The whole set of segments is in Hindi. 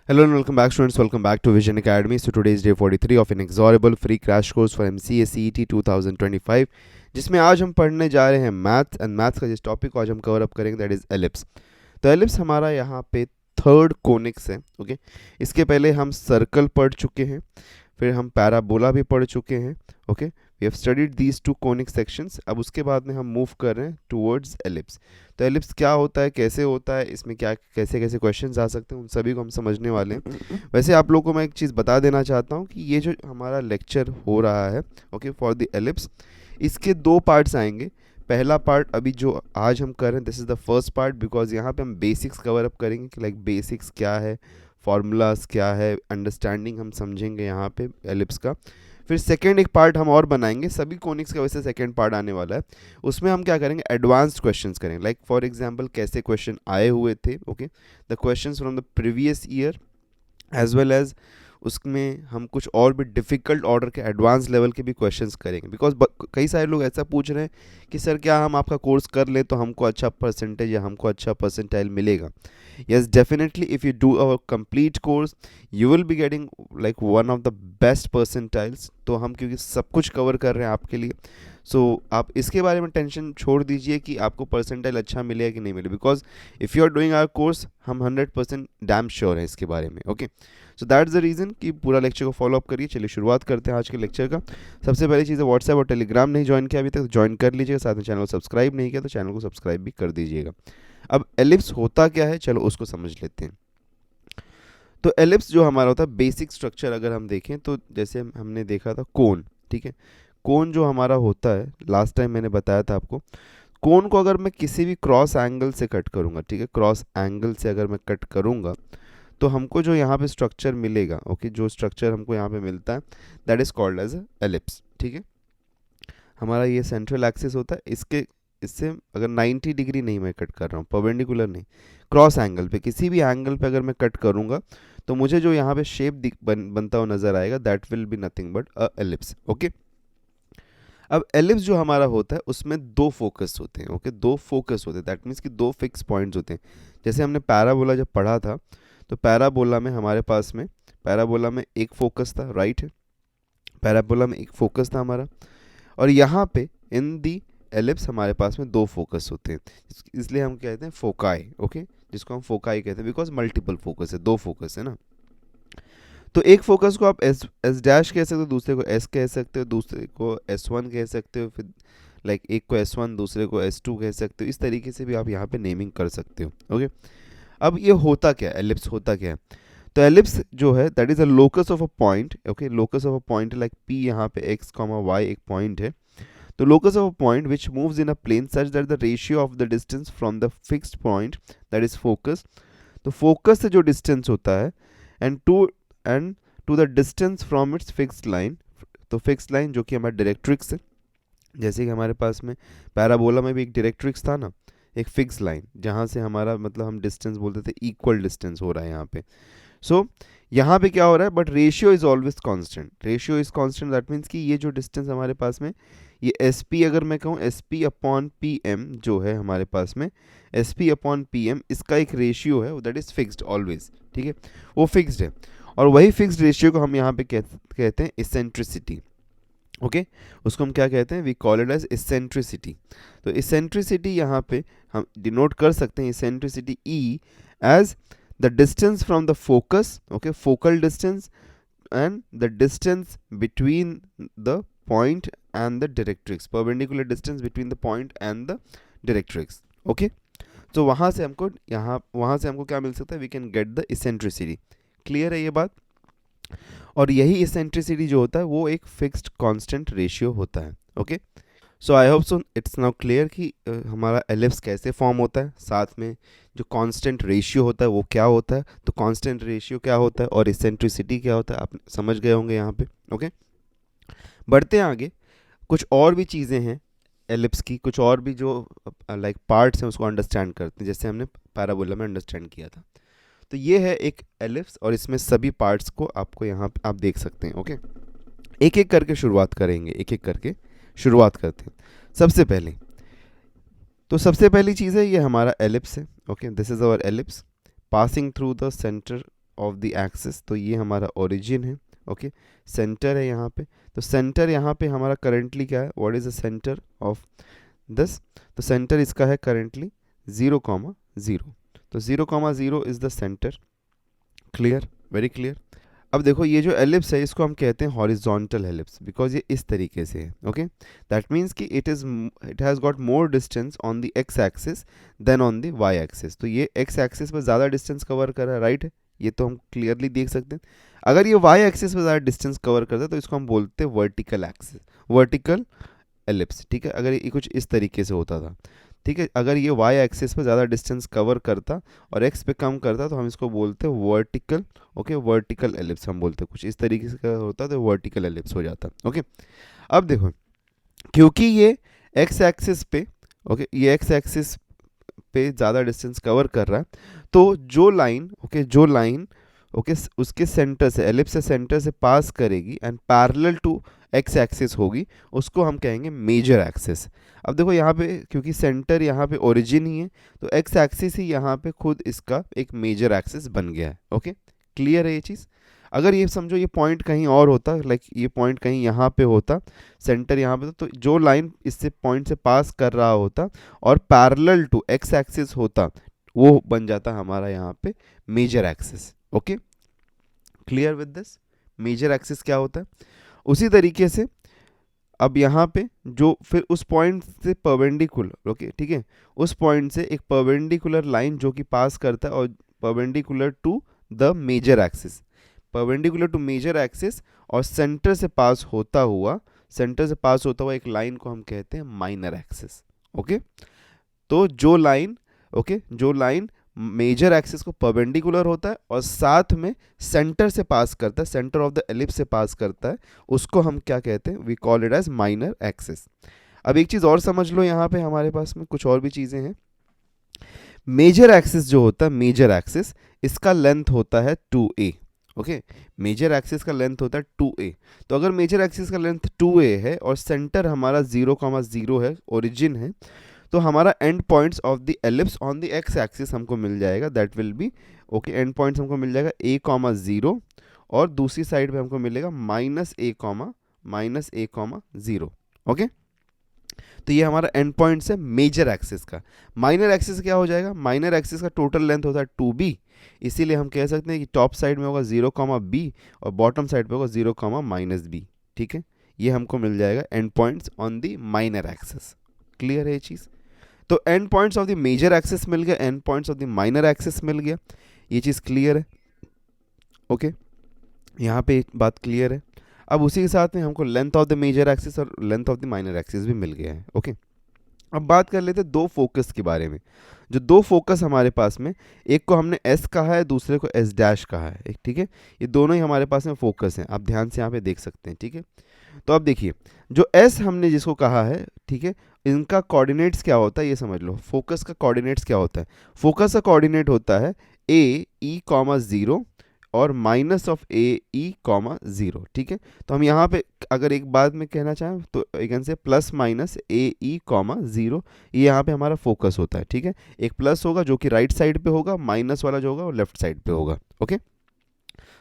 Hello and welcome back, students. Welcome back to Vision Academy. So today is day 43 of inexorable free crash course for MCA CET 2025, जिसमें आज हम पढ़ने जा रहे हैं मैथ एंड मैथ का जिस टॉपिक को आज हम कवर अप करेंगे दैट इज एलिप्स। तो एलिप्स हमारा यहाँ पे थर्ड कोनिक्स है। ओके, इसके पहले हम सर्कल पढ़ चुके हैं, फिर हम पैराबोला भी पढ़ चुके हैं। Okay, we have studied these two conic sections. अब उसके बाद में हम मूव कर रहे हैं टुवर्ड्स एलिप्स। तो एलिप्स क्या होता है, कैसे होता है, इसमें क्या कैसे कैसे क्वेश्चंस आ सकते हैं, उन सभी को हम समझने वाले हैं। वैसे आप लोगों को मैं एक चीज़ बता देना चाहता हूँ कि ये जो हमारा लेक्चर हो रहा है ओके फॉर द एलिप्स, इसके दो पार्ट्स आएंगे। पहला पार्ट अभी जो आज हम कर रहे हैं this is the first part, because यहाँ पे हम बेसिक्स कवर अप करेंगे कि लाइक बेसिक्स क्या है, फार्मूलाज क्या है, अंडरस्टैंडिंग हम समझेंगे यहाँ पे एलिप्स का। फिर सेकेंड एक पार्ट हम और बनाएंगे, सभी कोनिक्स का वैसे सेकेंड पार्ट आने वाला है। उसमें हम क्या करेंगे, एडवांस्ड क्वेश्चंस करेंगे, लाइक फॉर एग्जांपल कैसे क्वेश्चन आए हुए थे। Okay, the questions from the previous year as well as उसमें हम कुछ और भी डिफ़िकल्ट ऑर्डर के एडवांस लेवल के भी क्वेश्चंस करेंगे। बिकॉज कई सारे लोग ऐसा पूछ रहे हैं कि सर क्या हम आपका कोर्स कर लें तो हमको अच्छा परसेंटेज या हमको अच्छा परसेंटाइल मिलेगा। yes, definitely if you do our complete course you will be getting like one of the best percentiles। तो हम क्योंकि सब कुछ कवर कर रहे हैं आपके लिए, आप इसके बारे में टेंशन छोड़ दीजिए कि आपको परसेंटाइल अच्छा मिलेगा कि नहीं मिले, because if you are doing our course हम 100% डैम श्योर है इसके बारे में। Okay, so that's the reason कि पूरा लेक्चर को फॉलो अप करिए। चलिए शुरुआत करते हैं आज के लेक्चर का। सबसे पहली चीज़ है व्हाट्सएप और टेलीग्राम नहीं ज्वाइन किया अभी तक तो ज्वाइन कर लीजिएगा, साथ में चैनल को सब्सक्राइब नहीं किया तो चैनल को सब्सक्राइब भी कर दीजिएगा। अब एलिप्स होता क्या है, चलो उसको समझ लेते हैं। तो एलिप्स जो हमारा होता है बेसिक स्ट्रक्चर अगर हम देखें तो जैसे हमने देखा था कोन, ठीक है, कोन जो हमारा होता है लास्ट टाइम मैंने बताया था आपको, कोन को अगर मैं किसी भी क्रॉस एंगल से कट करूंगा, ठीक है, क्रॉस एंगल से अगर मैं कट करूंगा तो हमको जो यहाँ पे स्ट्रक्चर मिलेगा, ओके, जो स्ट्रक्चर हमको यहाँ पे मिलता है that is called as ellipse. ठीक है, हमारा ये सेंट्रल एक्सिस होता है, इससे अगर 90 डिग्री नहीं मैं कट कर रहा हूँ, परपेंडिकुलर नहीं, क्रॉस एंगल पे किसी भी एंगल पे अगर मैं कट करूँगा तो मुझे जो यहाँ पे शेप बनता हुआ नजर आएगा that will be nothing but a ellipse. Okay, अब एलिप्स जो हमारा होता है उसमें दो फोकस होते हैं। ओके, दो फोकस होते हैं, दैट मीन्स कि दो फिक्स पॉइंट्स होते हैं। जैसे हमने पैराबोला जब पढ़ा था तो पैराबोला में हमारे पास में पैराबोला में एक फोकस था, राइट है, पैराबोला में एक फोकस था हमारा, और यहाँ पे इन दी एलिप्स हमारे पास में दो फोकस होते हैं, इसलिए हम कहते हैं फोकाई। ओके, जिसको हम फोकाई कहते हैं बिकॉज मल्टीपल फोकस है, दो फोकस है ना। तो एक फोकस को आप एस डैश कह सकते हो, दूसरे को एस कह सकते हो, दूसरे को S1 कह सकते हो, फिर लाइक एक को S1 दूसरे को S2 कह सकते हो। इस तरीके से भी आप यहाँ पे नेमिंग कर सकते हो। ओके, अब ये होता क्या है, एलिप्स होता क्या है। तो एलिप्स जो है that is a locus of a point. Okay, locus of a point like P, यहाँ पे x, y एक पॉइंट है। तो locus of a point which moves in a plane such that the ratio of the distance from the fixed point that is focus, तो focus से जो distance होता है and to the distance from its fixed line, तो fixed line जो कि हमारा डायरेक्ट्रिक्स है, जैसे कि हमारे पास में पैराबोला में भी एक डायरेक्ट्रिक्स था ना, एक फिक्स लाइन जहाँ से हमारा मतलब हम डिस्टेंस बोलते थे, इक्वल डिस्टेंस हो रहा है यहाँ पे। सो यहाँ पे क्या हो रहा है, but ratio is always constant, ratio is constant, that means कि ये जो डिस्टेंस हमारे पास में ये एस पी, अगर मैं कहूँ S P upon P M जो है हमारे पास में, S P upon P M इसका एक रेशियो है दैट इज फिक्स्ड ऑलवेज। ठीक है, वो फिक्स्ड है, और वही फिक्स्ड रेशियो को हम यहाँ पे कहते हैं इसेंट्रिसिटी। ओके, उसको हम क्या कहते हैं, we call it as eccentricity. तो इसेंट्रिसिटी यहाँ पे हम डिनोट कर सकते हैं eccentricity E as the distance from the focus, okay, focal distance, and the distance between the point and the directrix, perpendicular distance between the point and the directrix। okay, तो वहाँ से हमको क्या मिल सकता है, we can get the eccentricity। Clear है ये बात। और यही eccentricity जो होता है वो एक फिक्स्ड कांस्टेंट रेशियो होता है। Okay, so I hope so it's now clear कि हमारा एलिप्स कैसे फॉर्म होता है, साथ में जो कांस्टेंट रेशियो होता है वो क्या होता है। तो कांस्टेंट रेशियो क्या होता है और इसेंट्रिसिटी क्या होता है आप समझ गए होंगे यहाँ पे। ओके, बढ़ते हैं आगे। कुछ और भी चीज़ें हैं एलिप्स की, कुछ और भी जो लाइक पार्ट्स हैं उसको अंडरस्टैंड करते हैं, जैसे हमने पैराबोला में अंडरस्टैंड किया था। तो ये है एक एलिप्स और इसमें सभी पार्ट्स को आपको यहाँ पे आप देख सकते हैं। ओके, एक एक करके शुरुआत करेंगे, एक एक करके शुरुआत करते हैं। सबसे पहली चीज़ है ये हमारा एलिप्स है। Okay, this is our ellipse passing through the centre of the axis, तो ये हमारा ओरिजिन है, ओके। सेंटर है यहाँ पे, तो सेंटर यहाँ पे हमारा करंटली क्या है, what is the centre of this, तो सेंटर इसका है करंटली 0,0, तो 0,0 is the centre. Clear, very clear. अब देखो ये जो एलिप्स है इसको हम कहते हैं हॉरिजॉन्टल एलिप्स, बिकॉज ये इस तरीके से है, ओके। दैट मीन्स कि it has got more distance on the X axis then on the Y axis, तो ये एक्स एक्सिस पर ज़्यादा डिस्टेंस कवर कर रहा है, राइट है, ये तो हम क्लियरली देख सकते हैं। अगर ये वाई एक्सिस पर ज़्यादा डिस्टेंस कवर करता है तो इसको हम बोलते हैं वर्टिकल एक्सिस, वर्टिकल एलिप्स, ठीक है। अगर ये कुछ इस तरीके से होता था, ठीक है, अगर ये वाई एक्सिस पे ज़्यादा डिस्टेंस कवर करता और एक्स पे कम करता तो हम इसको बोलते हैं वर्टिकल, ओके, वर्टिकल एलिप्स हम बोलते हैं। कुछ इस तरीके से होता तो वर्टिकल एलिप्स हो जाता, ओके। अब देखो क्योंकि ये एक्स एक्सिस पे, ओके, ये एक्स एक्सिस पे ज़्यादा डिस्टेंस कवर कर रहा है, तो जो लाइन, ओके, जो लाइन, ओके, उसके सेंटर से, एलिप्स से सेंटर से पास करेगी and parallel to X axis होगी, उसको हम कहेंगे मेजर एक्सिस। अब देखो यहाँ पे क्योंकि सेंटर यहाँ पे ओरिजिन ही है, तो एक्स एक्सिस ही यहाँ पे खुद इसका एक मेजर एक्सिस बन गया है, ओके। क्लियर है ये चीज़। अगर ये समझो ये पॉइंट कहीं और होता, लाइक ये पॉइंट कहीं यहाँ पे होता, सेंटर यहाँ पे, तो जो लाइन इससे पॉइंट से पास कर रहा होता और पैरेलल टू एक्स एक्सिस होता, वो बन जाता हमारा यहाँ पे major axis, okay. Clear with this, major axis क्या होता है। उसी तरीके से अब यहाँ पे जो फिर उस पॉइंट से परपेंडिकुलर, ओके, ठीक है, उस पॉइंट से एक परपेंडिकुलर लाइन जो कि पास करता है और perpendicular to the major axis, perpendicular to major axis और सेंटर से पास होता हुआ, सेंटर से पास होता हुआ एक लाइन को हम कहते हैं माइनर एक्सिस, ओके। तो जो लाइन, ओके, जो लाइन मेजर एक्सिस को परपेंडिकुलर होता है और साथ में सेंटर से पास करता है, सेंटर ऑफ द एलिप्स से पास करता है, उसको हम क्या कहते हैं, we call it as minor axis. अब एक चीज़ और समझ लो, यहाँ पे हमारे पास में कुछ और भी चीज़ें हैं। मेजर एक्सिस जो होता है, मेजर एक्सिस, इसका लेंथ होता है 2a, ओके। मेजर एक्सिस का लेंथ होता है 2a, तो अगर मेजर एक्सिस का लेंथ 2a है और सेंटर हमारा 0,0 है, ओरिजिन है, तो हमारा and points of the ellipse on the X axis हमको मिल जाएगा, that will B, okay, and points हमको मिल जाएगा a,0 और दूसरी साइड पे हमको मिलेगा -a,-a,0, ओके। तो ये हमारा एंड पॉइंट्स है मेजर एक्सिस का। माइनर एक्सिस क्या हो जाएगा, माइनर एक्सिस का टोटल लेंथ होता है 2b, इसीलिए हम कह सकते हैं कि टॉप साइड में होगा 0,b और बॉटम साइड पे होगा 0,-b, ठीक है। ये हमको मिल जाएगा end points on the minor axis. Clear है ये चीज़। तो end points of the major axis मिल गया, end points of the minor axis मिल गया, ये चीज़ क्लियर है, ओके। यहाँ पे बात क्लियर है। अब उसी के साथ में हमको length of the major axis और length of the minor axis भी मिल गया है, ओके। अब बात कर लेते हैं दो फोकस के बारे में। जो दो फोकस हमारे पास में, एक को हमने एस कहा है, दूसरे को एस डैश कहा है, ठीक है। ये दोनों ही हमारे पास में फोकस हैं, आप ध्यान से यहाँ पे देख सकते हैं, ठीक है। तो अब देखिए जो एस हमने जिसको कहा है, ठीक है, इनका कोऑर्डिनेट्स क्या होता है ये समझ लो। फोकस का कोऑर्डिनेट्स क्या होता है, फोकस का कोऑर्डिनेट होता है a,e,0 और -(a,e,0), ठीक है। तो हम यहाँ पे अगर एक बात में कहना चाहें तो एक से +-(a,e,0), ये यहाँ पे हमारा फोकस होता है, ठीक है। एक प्लस होगा जो कि राइट साइड पे होगा, माइनस वाला जो होगा वो लेफ्ट साइड पे होगा, okay.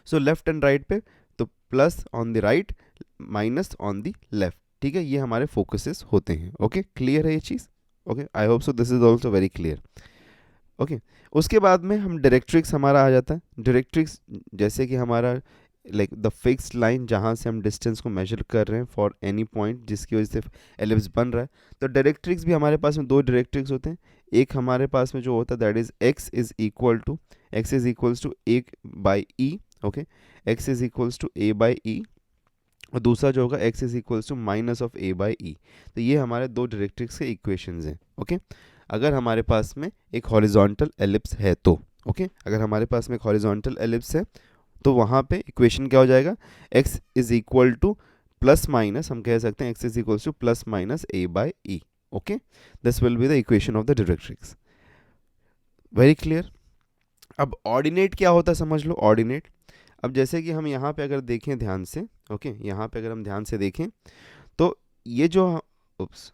So left and right पे, तो plus on the right, minus on the left, ठीक है। ये हमारे फोकसेस होते हैं, ओके। क्लियर है ये चीज़, okay. I hope so this is also very clear, okay. उसके बाद में हम डायरेक्ट्रिक्स हमारा आ जाता है। डायरेक्ट्रिक्स जैसे कि हमारा लाइक द फिक्स्ड लाइन जहाँ से हम डिस्टेंस को मेजर कर रहे हैं फॉर एनी पॉइंट जिसकी वजह से एलिप्स बन रहा है, तो डायरेक्ट्रिक्स भी हमारे पास में दो डायरेक्ट्रिक्स होते हैं। एक हमारे पास में जो होता है that is x is equals to a/e, okay, x is equals to a/e, और दूसरा जो होगा x is equals to -(a/e). तो ये हमारे दो डायरेक्ट्रिक्स के इक्वेशंस हैं, ओके। अगर हमारे पास में एक हॉरिजॉन्टल एलिप्स है तो, ओके, अगर हमारे पास में एक हॉरिजॉन्टल एलिप्स है तो वहाँ पे इक्वेशन क्या हो जाएगा, x is equal to plus minus, हम कह सकते हैं x is equal to +-a/e, okay. This will be the equation of the directrix. Very clear. अब ऑर्डिनेट क्या होता है समझ लो, ऑर्डिनेट। अब जैसे कि हम यहाँ पे अगर देखें ध्यान से, ओके, यहाँ पे अगर हम ध्यान से देखें तो ये जो, उप्स,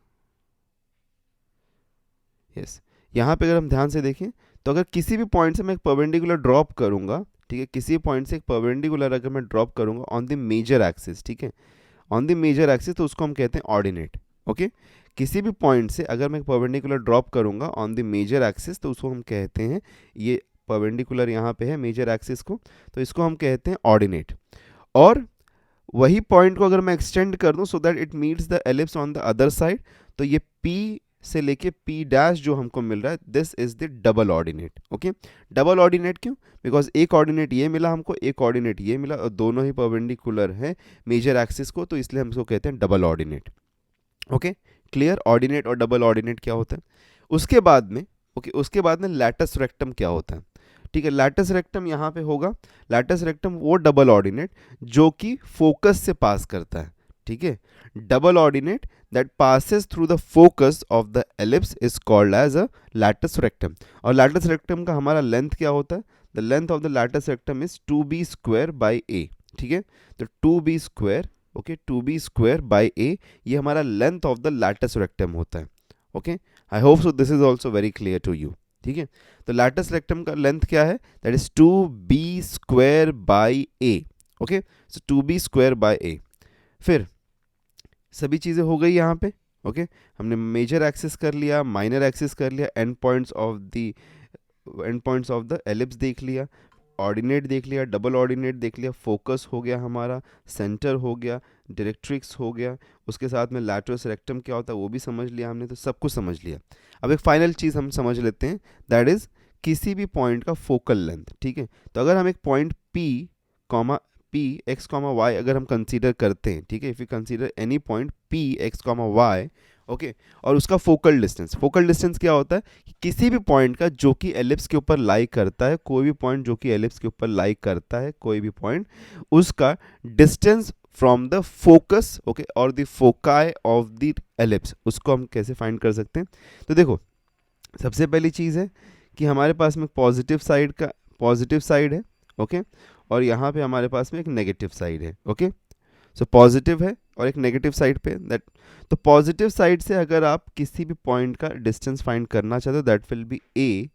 यस, यहाँ पे अगर हम ध्यान से देखें तो अगर किसी भी पॉइंट से मैं एक परपेंडिकुलर ड्रॉप करूँगा, ठीक है, किसी पॉइंट से एक परपेंडिकुलर अगर मैं ड्रॉप करूंगा ऑन द मेजर एक्सिस, ठीक है, ऑन द मेजर एक्सिस, तो उसको हम कहते हैं ऑर्डिनेट। ओके, किसी भी पॉइंट से अगर मैं परपेंडिकुलर ड्रॉप करूंगा ऑन द मेजर एक्सिस तो उसको हम कहते हैं, ये परपेंडिकुलर यहाँ पे है मेजर एक्सिस को, तो इसको हम कहते हैं ऑर्डिनेट। और वही पॉइंट को अगर मैं एक्सटेंड कर दूं so that it meets the ellipse on the other side, तो ये P से लेके P डैश जो हमको मिल रहा है, this is the double ordinate. Okay, double ordinate क्यों? बिकॉज एक ऑर्डिनेट ये मिला हमको, एक ऑर्डिनेट ये मिला, और दोनों ही परपेंडिकुलर है मेजर एक्सिस को, तो इसलिए हम इसको कहते हैं double ordinate. Okay, clear? Ordinate और डबल ऑर्डिनेट क्या होता है। उसके बाद में उसके बाद में लैटस रेक्टम क्या होता है, ठीक है। लैटस रेक्टम यहाँ पे होगा, लैटस रेक्टम वो डबल ऑर्डिनेट जो कि फोकस से पास करता है, ठीक है। Double ordinate that passes through the focus of the ellipse is called as a latus rectum. और लैटस रेक्टम का हमारा लेंथ क्या होता है? The length of the latus rectum is 2b square by A, ठीक है। तो 2b square, okay, 2b square by A, ये हमारा length of the latus rectum होता है। Okay, I hope so this is also very clear to you, ठीक है। तो लैटस रेक्टम का लेंथ क्या है? That is 2b square by A. Okay, so 2b square by A. फिर सभी चीज़ें हो गई यहाँ पे। ओके, हमने मेजर एक्सिस कर लिया, माइनर एक्सिस कर लिया, and points of the ellipse देख लिया, ऑर्डिनेट देख लिया, डबल ऑर्डिनेट देख लिया, फोकस हो गया हमारा, सेंटर हो गया, डायरेक्ट्रिक्स हो गया, उसके साथ में लैटरस रेक्टम क्या होता है वो भी समझ लिया हमने, तो सब कुछ समझ लिया। अब एक फाइनल चीज़ हम समझ लेते हैं, दैट इज़ किसी भी पॉइंट का फोकल लेंथ, ठीक है। तो अगर हम एक पॉइंट P x, y अगर हम कंसीडर करते हैं, ठीक है, if you consider any point P x, y, okay, और उसका फोकल डिस्टेंस क्या होता है कि किसी भी पॉइंट का जो कि एलिप्स के ऊपर लाई करता है, कोई भी पॉइंट जो कि एलिप्स के ऊपर लाई करता है, कोई भी पॉइंट, उसका distance from the focus, okay, और the foci of the ellipse, उसको हम कैसे फाइंड कर सकते हैं? तो देखो, सबसे पहली चीज़ है कि हमारे पास में पॉजिटिव साइड है, ओके, और यहाँ पे हमारे पास में एक नेगेटिव साइड है। ओके, सो पॉजिटिव है और एक नेगेटिव साइड पे, दैट, तो पॉजिटिव साइड से अगर आप किसी भी पॉइंट का डिस्टेंस फाइंड करना चाहते हो, that will B a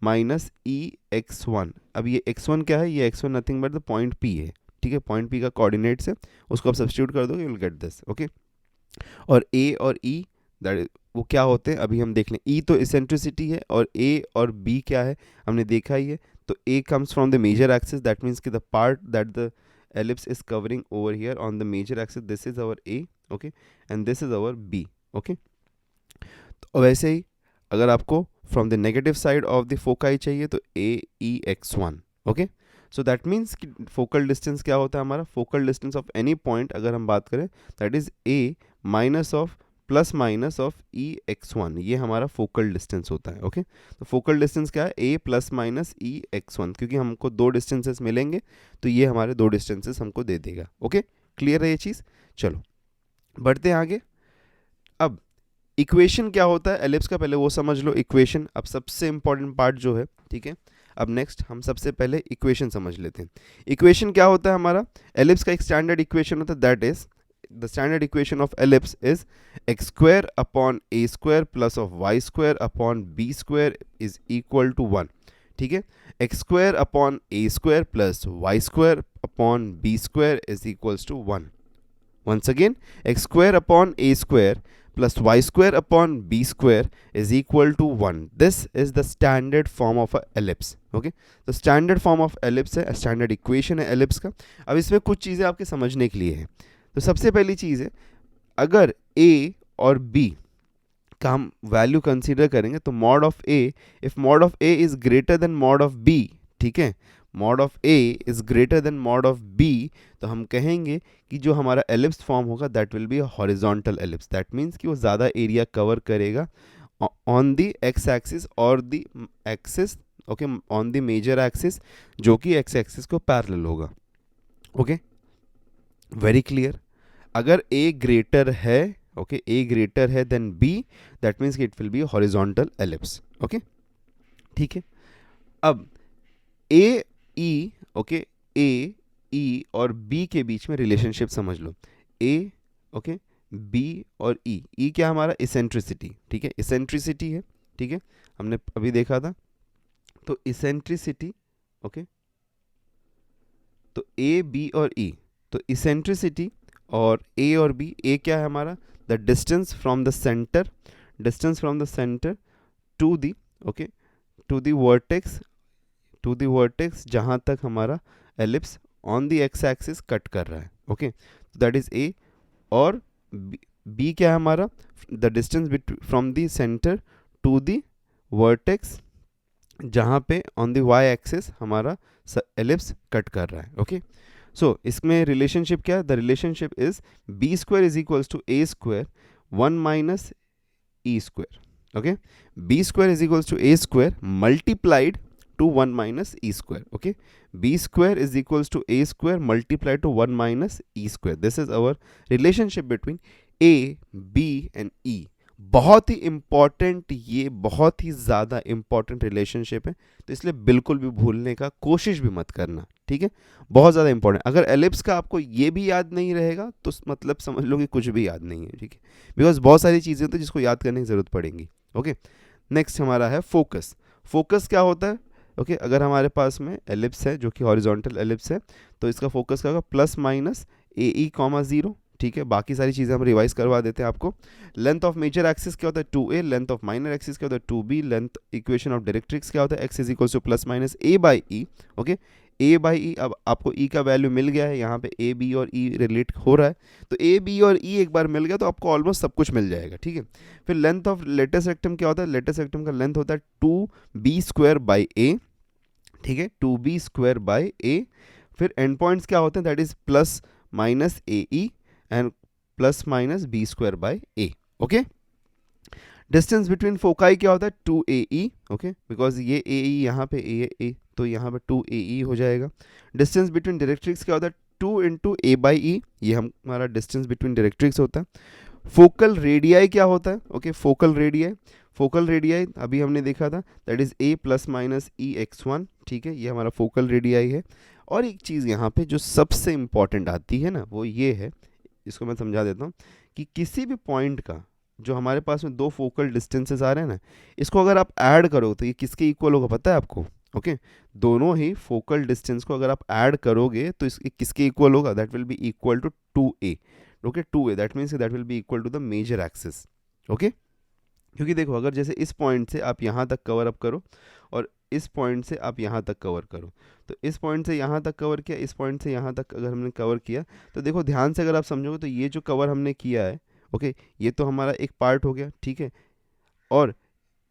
minus E x1। अब ये x1 क्या है? ये x1 nothing but the point P है, ठीक है, पॉइंट P का कोऑर्डिनेट्स है, उसको आप सब्स्टिट्यूट कर दो, you will get this. Okay, और a और e दैट वो क्या होते हैं अभी हम देख लें। e तो इसेंट्रिसिटी है, और a और b क्या है हमने देखा ही है। तो a comes from the major axis, that means कि the part that the ellipse is covering over here on the major axis, this is our a, okay, and this is our b, okay। तो वैसे ही अगर आपको from the negative side of the foci चाहिए तो a e x1, okay। so that means कि focal distance क्या होता है हमारा? focal distance of any point अगर हम बात करें, that is a minus of plus minus of E x1, ये हमारा फोकल डिस्टेंस होता है। ओके, तो फोकल डिस्टेंस क्या है? a plus minus E x1, क्योंकि हमको दो डिस्टेंसेस मिलेंगे तो ये हमारे दो डिस्टेंसेस हमको दे देगा। ओके, क्लियर है ये चीज़? चलो बढ़ते हैं आगे। अब इक्वेशन क्या होता है एलिप्स का, पहले वो समझ लो इक्वेशन। अब सबसे इंपॉर्टेंट पार्ट जो है, ठीक है, अब नेक्स्ट हम सबसे पहले इक्वेशन समझ लेते हैं। इक्वेशन क्या होता है हमारा? एलिप्स का एक स्टैंडर्ड इक्वेशन होता है, that is the standard equation of ellipse is x square upon a square plus of y square upon b square is equal to 1, ठीक है। x square upon a square plus y square upon b square is equals to 1. Once again, x square upon a square plus y square upon b square is equal to 1. This is the standard form of a ellipse. Okay, तो standard form of ellipse है, standard equation है ellipse का। अब इसमें कुछ चीज़ें आपके समझने के लिए है। तो सबसे पहली चीज़ है, अगर a और b का हम वैल्यू कंसीडर करेंगे तो mod of a, if mod of a is greater than mod of b, ठीक है, mod of a is greater than mod of b, तो हम कहेंगे कि जो हमारा एलिप्स फॉर्म होगा that will be a horizontal ellipse. That means कि वो ज़्यादा एरिया कवर करेगा ऑन द एक्स एक्सिस और the axis, okay, on the major axis जो कि एक्स एक्सिस को पैरेलल होगा। Okay, very clear. अगर a ग्रेटर है, ओके, a ग्रेटर है then b, that means it will be horizontal ellipse. Okay, ठीक है। अब a e, okay, a e और b के बीच में रिलेशनशिप समझ लो। a, ओके, b और e क्या हमारा? इसेंट्रिसिटी, ठीक है, इसेंट्रिसिटी है, ठीक है, हमने अभी देखा था। तो इसेंट्रिसिटी, ओके, तो ए बी और ई, तो इसेंट्रिसिटी और ए और बी, ए क्या है हमारा, the distance from the centre, distance from the centre to the, okay, to the vertex, to the vertex जहाँ तक हमारा ellipse on the X axis cut कर रहा है, ओके, दैट इज ए। और बी क्या है हमारा, the distance from the centre to the vertex जहाँ पे ऑन द वाई एक्सिस हमारा एलिप्स कट कर रहा है, ओके। सो इसमें रिलेशनशिप क्या है, the relationship is B square is equals to A square 1 minus E square, okay, B square is equals to A square multiplied to 1 minus e square, okay, b square is equals to a square multiplied to 1 minus e square. This is our relationship between a, b and e. बहुत ही इंपॉर्टेंट, ये बहुत ही ज़्यादा इंपॉर्टेंट रिलेशनशिप है, तो इसलिए बिल्कुल भी भूलने का कोशिश भी मत करना, ठीक है, बहुत ज़्यादा इंपॉर्टेंट। अगर एलिप्स का आपको ये भी याद नहीं रहेगा तो मतलब समझ लो कि कुछ भी याद नहीं है, ठीक है, बिकॉज बहुत सारी चीज़ें होती हैं जिसको याद करने की ज़रूरत पड़ेगी, ओके। नेक्स्ट हमारा है फोकस। फोकस क्या होता है, ओके, अगर हमारे पास में एलिप्स है जो कि हॉरिजॉन्टल एलिप्स है, तो इसका फोकस क्या होगा, plus minus A E comma 0, ठीक है, बाकी सारी चीज़ें हम रिवाइज करवा देते हैं आपको। लेंथ ऑफ मेजर एक्सिस क्या होता है 2a, length of minor axis क्या होता है 2b, length equation of directrix क्या होता है x is equal to plus minus a by E, okay, a by ई। अब आपको e का वैल्यू मिल गया है, यहाँ पे a b और e रिलेट हो रहा है, तो a b और e एक बार मिल गया तो आपको ऑलमोस्ट सब कुछ मिल जाएगा, ठीक है। फिर लेंथ ऑफ लेटेस्ट रेक्टम क्या होता है, लेटेस्ट रेक्टम का लेंथ होता है 2b स्क्वायर बाई a, ठीक है, 2b स्क्वायर बाई ए। फिर एंड पॉइंट्स क्या होते हैं, that is plus minus A E and plus minus B square by A, okay. Distance between foci क्या होता है 2AE, ओके, बिकॉज ये AE यहाँ पे ए तो यहाँ पे 2AE हो जाएगा। डिस्टेंस बिटवीन डायरेक्ट्रिक्स क्या होता है 2 इंटू ए बाई ई, ये हमारा डिस्टेंस बिटवीन डायरेक्ट्रिक्स होता है। फोकल रेडियाई क्या होता है, okay, focal radii, focal radii अभी हमने देखा था, that is A plus minus E x1, ठीक है, ये हमारा फोकल रेडियाई है। और एक चीज़ यहाँ पे जो सबसे इंपॉर्टेंट आती है ना, वो ये है, इसको मैं समझा देता हूँ, कि किसी भी पॉइंट का जो हमारे पास में दो फोकल डिस्टेंसेस आ रहे हैं ना, इसको अगर आप ऐड करो तो ये किसके इक्वल होगा पता है आपको, ओके, दोनों ही फोकल डिस्टेंस को अगर आप ऐड करोगे तो इस किसके इक्वल होगा, that will be equal to 2a, okay, 2a, that means that will be equal to the major axis, okay. क्योंकि देखो अगर जैसे इस पॉइंट से आप यहाँ तक कवर अप करो और इस पॉइंट से आप यहाँ तक कवर करो, तो इस पॉइंट से यहाँ तक कवर किया, इस पॉइंट से यहाँ तक अगर हमने कवर किया, तो देखो ध्यान से अगर आप समझोगे तो ये जो कवर हमने किया है, ओके, ये तो हमारा एक पार्ट हो गया, ठीक है, और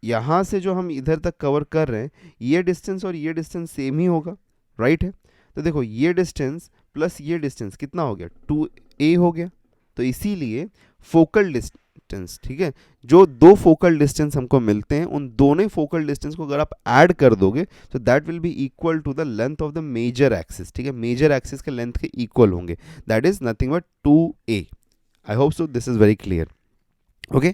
यहाँ से जो हम इधर तक कवर कर रहे हैं, ये डिस्टेंस और ये डिस्टेंस सेम ही होगा, राइट है। तो देखो ये डिस्टेंस प्लस ये डिस्टेंस कितना हो गया 2a हो गया, तो इसीलिए फोकल डिस्टेंस, ठीक है, जो दो फोकल डिस्टेंस हमको मिलते हैं उन दोनों फोकल डिस्टेंस को अगर आप ऐड कर दोगे तो that will be equal to the length of the major axis, ठीक है, मेजर एक्सिस के लेंथ के इक्वल होंगे, that is nothing but 2a। I hope so this is very clear, okay.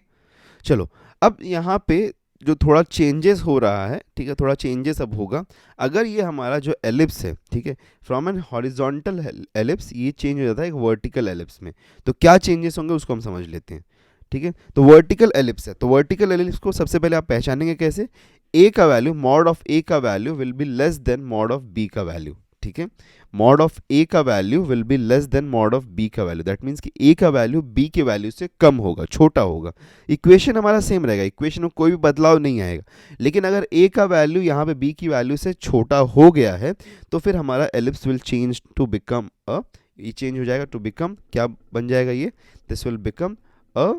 चलो अब यहाँ पे जो थोड़ा चेंजेस हो रहा है, ठीक है, थोड़ा चेंजेस अब होगा। अगर ये हमारा जो एलिप्स है, ठीक है, फ्रॉम एन हॉरिजॉन्टल एलिप्स ये चेंज हो जाता है एक वर्टिकल एलिप्स में, तो क्या चेंजेस होंगे उसको हम समझ लेते हैं, ठीक है। तो वर्टिकल एलिप्स है, तो वर्टिकल एलिप्स को सबसे पहले आप पहचानेंगे कैसे, ए का वैल्यू, मॉड ऑफ ए का value will be less than mod of B का वैल्यू, ठीक है, मॉड ऑफ ए का value will be less than mod of B का वैल्यू, दैट मीन्स कि ए का वैल्यू बी के वैल्यू से कम होगा, छोटा होगा। इक्वेशन हमारा सेम रहेगा, इक्वेशन में कोई भी बदलाव नहीं आएगा, लेकिन अगर ए का वैल्यू यहाँ पे बी की वैल्यू से छोटा हो गया है तो फिर हमारा ellipse will change to become a, ये चेंज हो जाएगा टू बिकम, क्या बन जाएगा ये, this will become a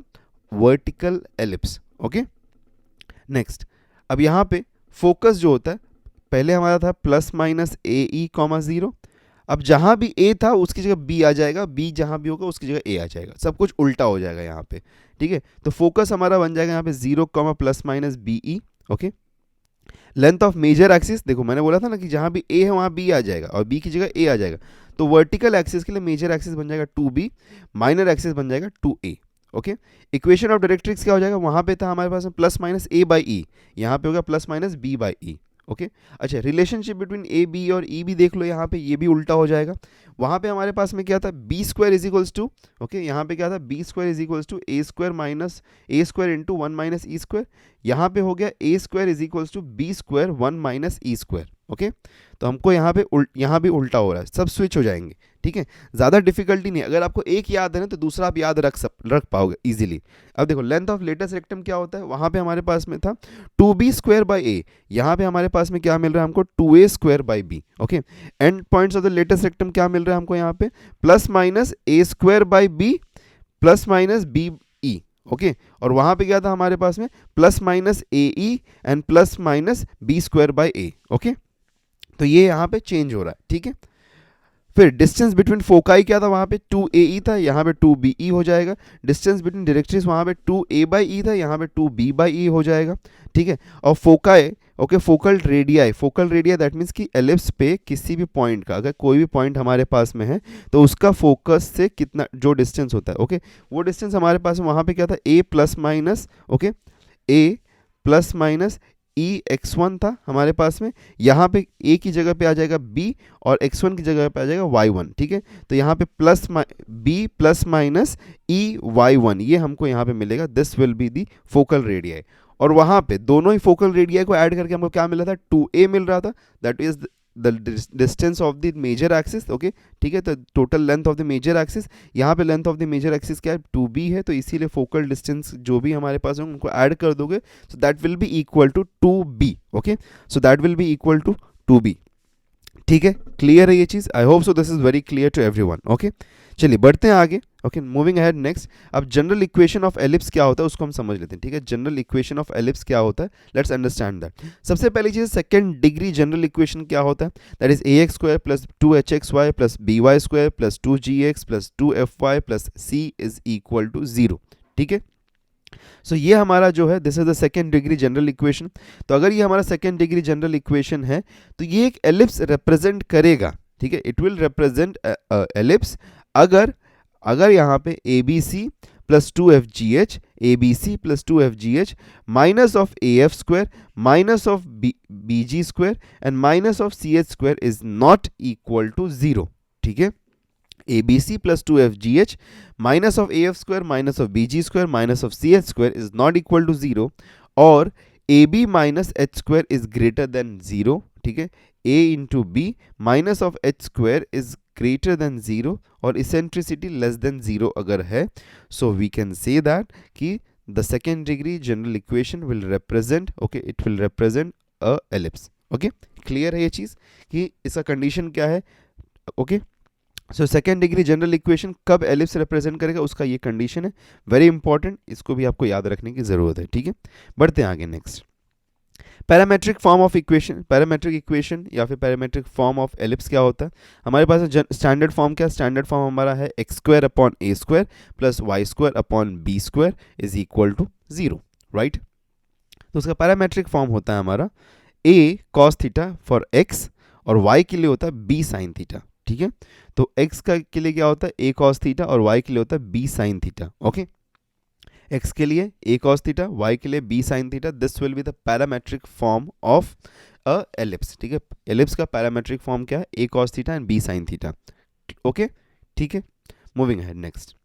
vertical ellipse, okay. Next, अब यहाँ पे फोकस जो होता है, पहले हमारा था plus minus A E comma 0, अब जहाँ भी ए था उसकी जगह बी आ जाएगा, बी जहाँ भी होगा उसकी जगह ए आ जाएगा, सब कुछ उल्टा हो जाएगा यहाँ पे, ठीक है। तो फोकस हमारा बन जाएगा यहाँ पे 0 comma plus minus B E, okay. Length of major axis, देखो मैंने बोला था ना कि जहाँ भी ए है वहाँ बी आ जाएगा और बी की जगह ए आ जाएगा, तो वर्टिकल एक्सिस के लिए मेजर एक्सिस बन जाएगा 2b, माइनर एक्सिस बन जाएगा 2a, okay. Equation of directrix क्या हो जाएगा, वहाँ पे था हमारे पास plus minus A by E, यहाँ पे होगा plus minus B by E, okay. अच्छा, रिलेशनशिप बिटवीन ए बी और ई भी देख लो, यहाँ पे ये भी उल्टा हो जाएगा। वहाँ पे हमारे पास में क्या था B square is equals to, okay, यहाँ पे क्या था B square is equals to A square minus A square into 1 minus E square, यहाँ पे हो गया A square is equals to B square 1 minus E square, okay. तो हमको यहाँ पे यहाँ भी उल्टा हो रहा है, सब स्विच हो जाएंगे, ठीक है। ज़्यादा डिफिकल्टी नहीं, अगर आपको एक याद है ना तो दूसरा आप याद रख पाओगे इजीली। अब देखो लेंथ ऑफ लेटेस्ट रेक्टम क्या होता है, वहाँ पे हमारे पास में था 2b स्क्वायर बाई ए, यहाँ पे हमारे पास में क्या मिल रहा है हमको 2a square by B, okay. And points of the latest rectum क्या मिल रहा है हमको यहाँ पे plus minus A square by B plus minus B E, okay. और वहाँ पे क्या था हमारे पास में plus minus A E and plus minus B square by A, okay. तो ये यहाँ पे चेंज हो रहा है, ठीक है। फिर डिस्टेंस बिटवीन फोकाई क्या था, वहाँ पे 2AE था, यहाँ पे 2BE हो जाएगा। डिस्टेंस बिटवीन डायरेक्ट्रिस वहाँ पे 2A/E था, यहाँ पे 2B/E हो जाएगा, ठीक है। और foci, okay, focal radii that means कि एलिप्स पे किसी भी पॉइंट का अगर कोई भी पॉइंट हमारे पास में है तो उसका फोकस से कितना जो डिस्टेंस होता है, ओके, वो डिस्टेंस हमारे पास वहाँ पे क्या था A plus minus, okay, A plus minus EX1 था हमारे पास में। यहाँ पे A की जगह पे आ जाएगा B और X1 की जगह पे आ जाएगा Y1, ठीक है। तो यहाँ पे plus B plus minus EY1 ये हमको यहाँ पे मिलेगा, this will be the focal radii. और वहाँ पे दोनों ही फोकल रेडियाई को ऐड करके हमको क्या मिल रहा था 2A मिल रहा था, that is the distance of the major axis, okay, ठीक है। तो total length of the major axis, यहाँ पे length of the major axis क्या है 2b है, तो इसीलिए फोकल डिस्टेंस जो भी हमारे पास है उनको ऐड कर दोगे, so that will be equal to 2b, okay. So that will be equal to 2b, ठीक है। क्लियर है ये चीज़, I hope so this is very clear to everyone, okay. चलिए बढ़ते हैं आगे, ओके, मूविंग अहेड नेक्स्ट। अब जनरल इक्वेशन ऑफ एलिप्स क्या होता है उसको हम समझ लेते हैं, ठीक है। जनरल इक्वेशन ऑफ एलिप्स क्या होता है, लेट्स अंडरस्टैंड दैट। सबसे पहली चीज़ सेकंड डिग्री जनरल इक्वेशन क्या होता है, that is ax square plus 2hxy plus by square plus 2gx plus 2fy plus c is equal to 0, ठीक है। सो ये हमारा जो है this is the second degree general equation. तो अगर ये हमारा सेकेंड डिग्री जनरल इक्वेशन है तो ये एक एलिप्स रिप्रेजेंट करेगा, ठीक है। इट विल रिप्रेजेंट एलिप्स अगर यहाँ पे ABC plus 2FGH ABC plus 2FGH minus of AF square minus of BG square and minus of CH square is not equal to 0, ठीक है। ABC plus 2FGH minus of AF square minus of BG square minus of CH square is not equal to 0 और AB minus H square is greater than 0, ठीक है। A into B minus of H square is greater than 0 और eccentricity less than 0 अगर है, so we can say that कि the second degree general equation will represent, okay, it will represent a ellipse, okay। clear है ये चीज़ कि इसका कंडीशन क्या है, okay। So second degree general equation कब एलिप्स रिप्रेजेंट करेगा उसका ये कंडीशन है, वेरी इंपॉर्टेंट, इसको भी आपको याद रखने की जरूरत है, ठीक है। बढ़ते हैं आगे next. Parametric form of equation, parametric equation या फिर पैरामेट्रिक फॉर्म ऑफ एलिप्स क्या होता है, हमारे पास स्टैंडर्ड फॉर्म क्या, स्टैंडर्ड फॉर्म हमारा है x square upon A square plus Y square upon B square is equal to 0, right. तो उसका पैरामेट्रिक फॉर्म होता है हमारा A cos theta for X और वाई के लिए होता है बी साइन थीटा, ठीक है। तो x का के लिए क्या होता है a cos थीटा और y के लिए होता है b sin theta, okay. x के लिए a cos थीटा, y के लिए b sin theta, this will be the parametric form of a ellipse, ठीक है। एलिप्स का पैरामेट्रिक फॉर्म क्या है a cos theta and b sin theta, okay, ठीक है। Moving ahead next.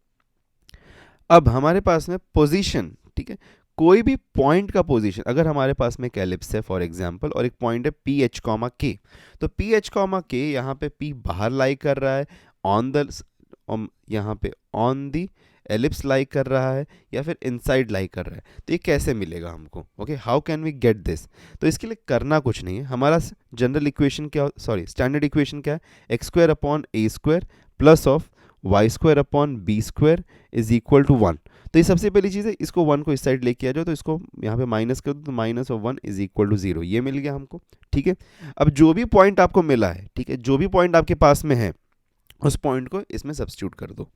अब हमारे पास में पोजीशन, ठीक है, कोई भी पॉइंट का पोजीशन अगर हमारे पास में एक एलिप्स है फॉर एग्जांपल और एक पॉइंट है पी एच कॉमा के, तो पी एच कॉमा के यहाँ पे पी बाहर लाई कर रहा है ऑन द, यहाँ पे ऑन दी एलिप्स लाई कर रहा है या फिर इनसाइड लाई कर रहा है, तो ये कैसे मिलेगा हमको, okay, how can we get this. तो इसके लिए करना कुछ नहीं है, हमारा जनरल इक्वेशन क्या, सॉरी स्टैंडर्ड इक्वेशन क्या है, x square upon A square plus of Y square upon B square is equal to 1। तो ये सबसे पहली चीज़ है, इसको 1 को इस साइड लेके आ जाओ, तो इसको यहाँ पे माइनस कर दो, तो minus of 1 is equal to 0, ये मिल गया हमको, ठीक है। अब जो भी पॉइंट आपको मिला है, ठीक है, जो भी पॉइंट आपके पास में है उस पॉइंट को इसमें सब्स्टिट्यूट कर दो।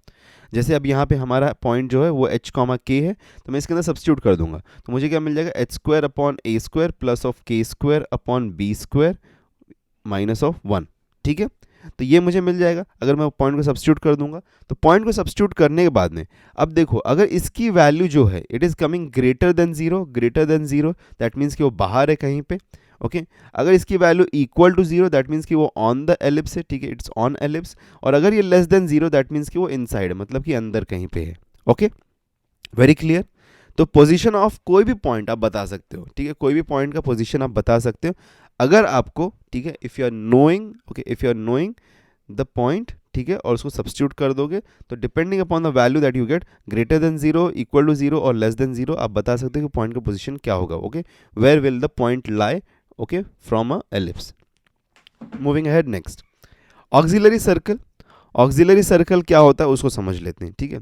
जैसे अब यहाँ पे हमारा पॉइंट जो है वो h कॉमा के है, तो मैं इसके अंदर सब्स्टिट्यूट कर दूंगा, तो मुझे क्या मिल जाएगा H square upon A square plus of K square upon B square minus of 1, ठीक है। तो ये मुझे मिल जाएगा अगर मैं पॉइंट को सब्स्टिट्यूट कर दूंगा। तो पॉइंट को सब्स्टिट्यूट करने के बाद में अब देखो अगर इसकी वैल्यू जो है it is coming greater than 0, that means कि वो बाहर है कहीं पे, ओके। अगर इसकी value equal to 0 that means कि वो ऑन द एलिप्स है, ठीक है, इट्स ऑन एलिप्स। और अगर ये लेस देन 0 दैट मीन्स कि वो इनसाइड है, मतलब कि अंदर कहीं पे है, ओके, वेरी क्लियर। तो पोजीशन ऑफ कोई भी पॉइंट आप बता सकते हो, ठीक है, कोई भी पॉइंट का पोजीशन आप बता सकते हो अगर आपको, ठीक है, if you are knowing, okay, if you are knowing the point, ठीक है, और उसको सब्स्टिट्यूट कर दोगे तो depending upon the value that you get greater than 0, equal to 0 और लेस देन 0, आप बता सकते हो कि पॉइंट का पोजीशन क्या होगा. Okay, where will the point lie, okay, from a ellipse. Moving ahead, next auxiliary circle. Auxiliary circle क्या होता है उसको समझ लेते हैं. ठीक है,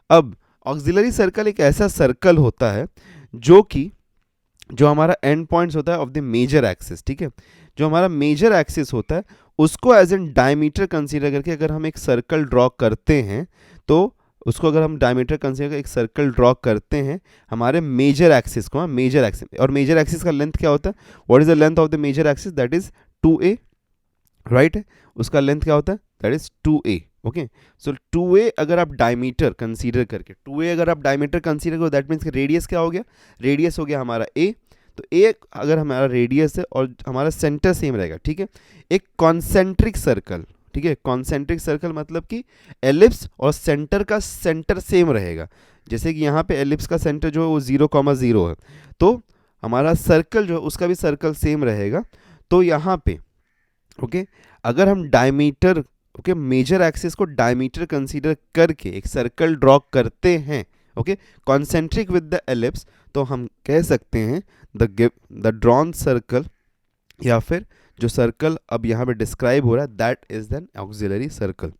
अब ऑक्सिलरी सर्कल एक ऐसा सर्कल होता है जो हमारा एंड पॉइंट्स होता है ऑफ द मेजर एक्सिस. ठीक है, जो हमारा मेजर एक्सिस होता है उसको एज एन डायमीटर कंसीडर करके अगर हम एक सर्कल ड्रॉ करते हैं, तो उसको अगर हम डायमीटर कंसीडर करके एक सर्कल ड्रॉ करते हैं हमारे मेजर एक्सिस को, मेजर एक्सिस, और मेजर एक्सिस का लेंथ क्या होता है, what is the length of the major axis, that is 2a, right है, उसका लेंथ क्या होता है, that is 2a. Okay, so 2a अगर आप डायमीटर कंसीडर करके, 2a अगर आप डायमीटर कंसीडर करो, दैट मीन्स रेडियस क्या हो गया, रेडियस हो गया हमारा a. तो a अगर हमारा रेडियस है और हमारा सेंटर सेम रहेगा, ठीक है, एक कॉन्सेंट्रिक सर्कल, ठीक है, कॉन्सेंट्रिक सर्कल मतलब कि एलिप्स और सेंटर का सेंटर सेम रहेगा. जैसे कि यहाँ पे एलिप्स का सेंटर जो है वो 0,0 है, तो हमारा सर्कल जो है उसका भी सर्कल सेम रहेगा. तो यहाँ पे ओके, अगर हम डायमीटर, ओके, मेजर एक्सिस को डायमीटर कंसीडर करके एक सर्कल ड्रॉ करते हैं, okay, concentric with the ellipse, तो हम कह सकते हैं द ड्रॉन सर्कल, या फिर जो सर्कल अब यहाँ पे डिस्क्राइब हो रहा है that is an auxiliary circle.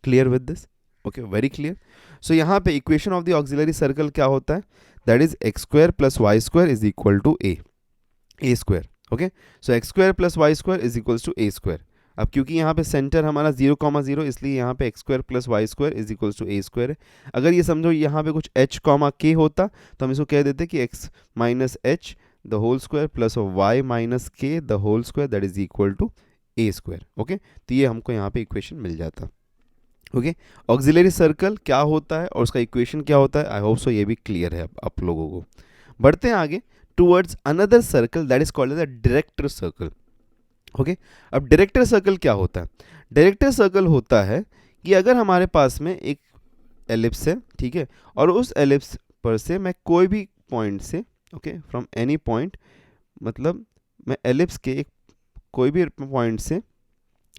Clear with this? Okay, very clear. So यहाँ पे equation of the auxiliary circle क्या होता है, that is X square plus Y square is equal to A square. Okay, so X square plus Y square is equals to A square. अब क्योंकि यहाँ पे सेंटर हमारा 0,0 इसलिए यहाँ पे x square plus Y square is equals to A square है. अगर ये समझो यहाँ पे कुछ h कॉमा के होता तो हम इसको कह देते कि x minus H the whole square plus y minus K the whole square that is equal to A square. Okay, तो ये हमको यहाँ पे इक्वेशन मिल जाता. ओके, ऑक्सिलरी सर्कल क्या होता है और उसका इक्वेशन क्या होता है, आई होप सो ये भी क्लियर है आप लोगों को. बढ़ते हैं आगे towards another circle that is called as a director circle. Okay, अब डायरेक्टर सर्कल क्या होता है, डायरेक्टर सर्कल होता है कि अगर हमारे पास में एक एलिप्स है, ठीक है, और उस एलिप्स पर से मैं कोई भी पॉइंट से, ओके, फ्रॉम एनी पॉइंट, मतलब मैं एलिप्स के एक कोई भी पॉइंट से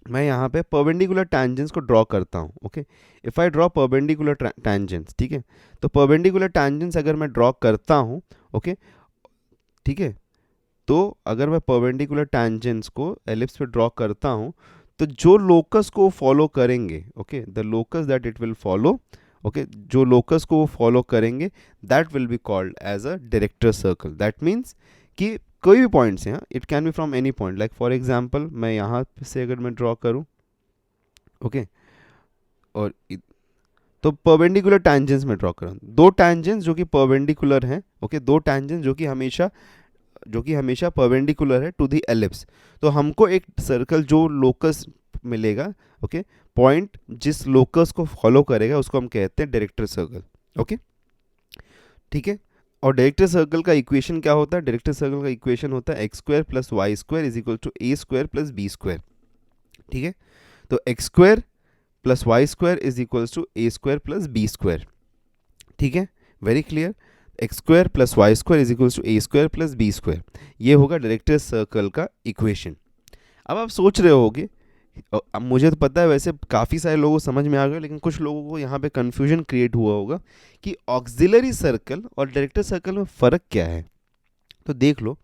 मैं यहाँ पे परपेंडिकुलर टैंजेंट्स को ड्रॉ करता हूँ. Okay, if I draw perpendicular tangents, ठीक है, तो परपेंडिकुलर टैंजेंट्स अगर मैं ड्रॉ करता हूँ, ओके, ठीक है, तो अगर मैं परपेंडिकुलर टैंजेंट्स को एलिप्स पे ड्रॉ करता हूँ तो जो लोकस को फॉलो करेंगे, okay, the locus that it will follow, okay, जो लोकस को वो फॉलो करेंगे that will be called as a director circle. That means कि कोई भी पॉइंट से, it can be from any point, like for example मैं यहाँ से अगर मैं ड्रॉ करूँ, ओके, और तो परपेंडिकुलर टैंजेंट्स में ड्रॉ करूँ, दो टैंजेंट्स जो कि परपेंडिकुलर हैं, ओके, दो टैंजेंट्स जो कि हमेशा परपेंडिकुलर है टू द एलिप्स, तो हमको एक सर्कल जो लोकस मिलेगा, ओके, पॉइंट जिस लोकस को फॉलो करेगा उसको हम कहते हैं डायरेक्टर सर्कल. ओके, ठीक है, और डायरेक्टर सर्कल का इक्वेशन क्या होता है, डायरेक्टर सर्कल का इक्वेशन होता है x square plus Y square is equal to A square plus B square. ठीक है, तो x square plus Y square is equal to A square plus B square. ठीक है, very clear. X square plus Y square is equal to A square plus B square, ये होगा डायरेक्टर सर्कल का इक्वेशन. अब आप सोच रहे होगे, अब मुझे तो पता है वैसे काफ़ी सारे लोगों को समझ में आ गया, लेकिन कुछ लोगों को यहाँ पे कन्फ्यूजन क्रिएट हुआ होगा कि ऑक्सिलरी सर्कल और डायरेक्टर सर्कल में फ़र्क क्या है. तो देख लो,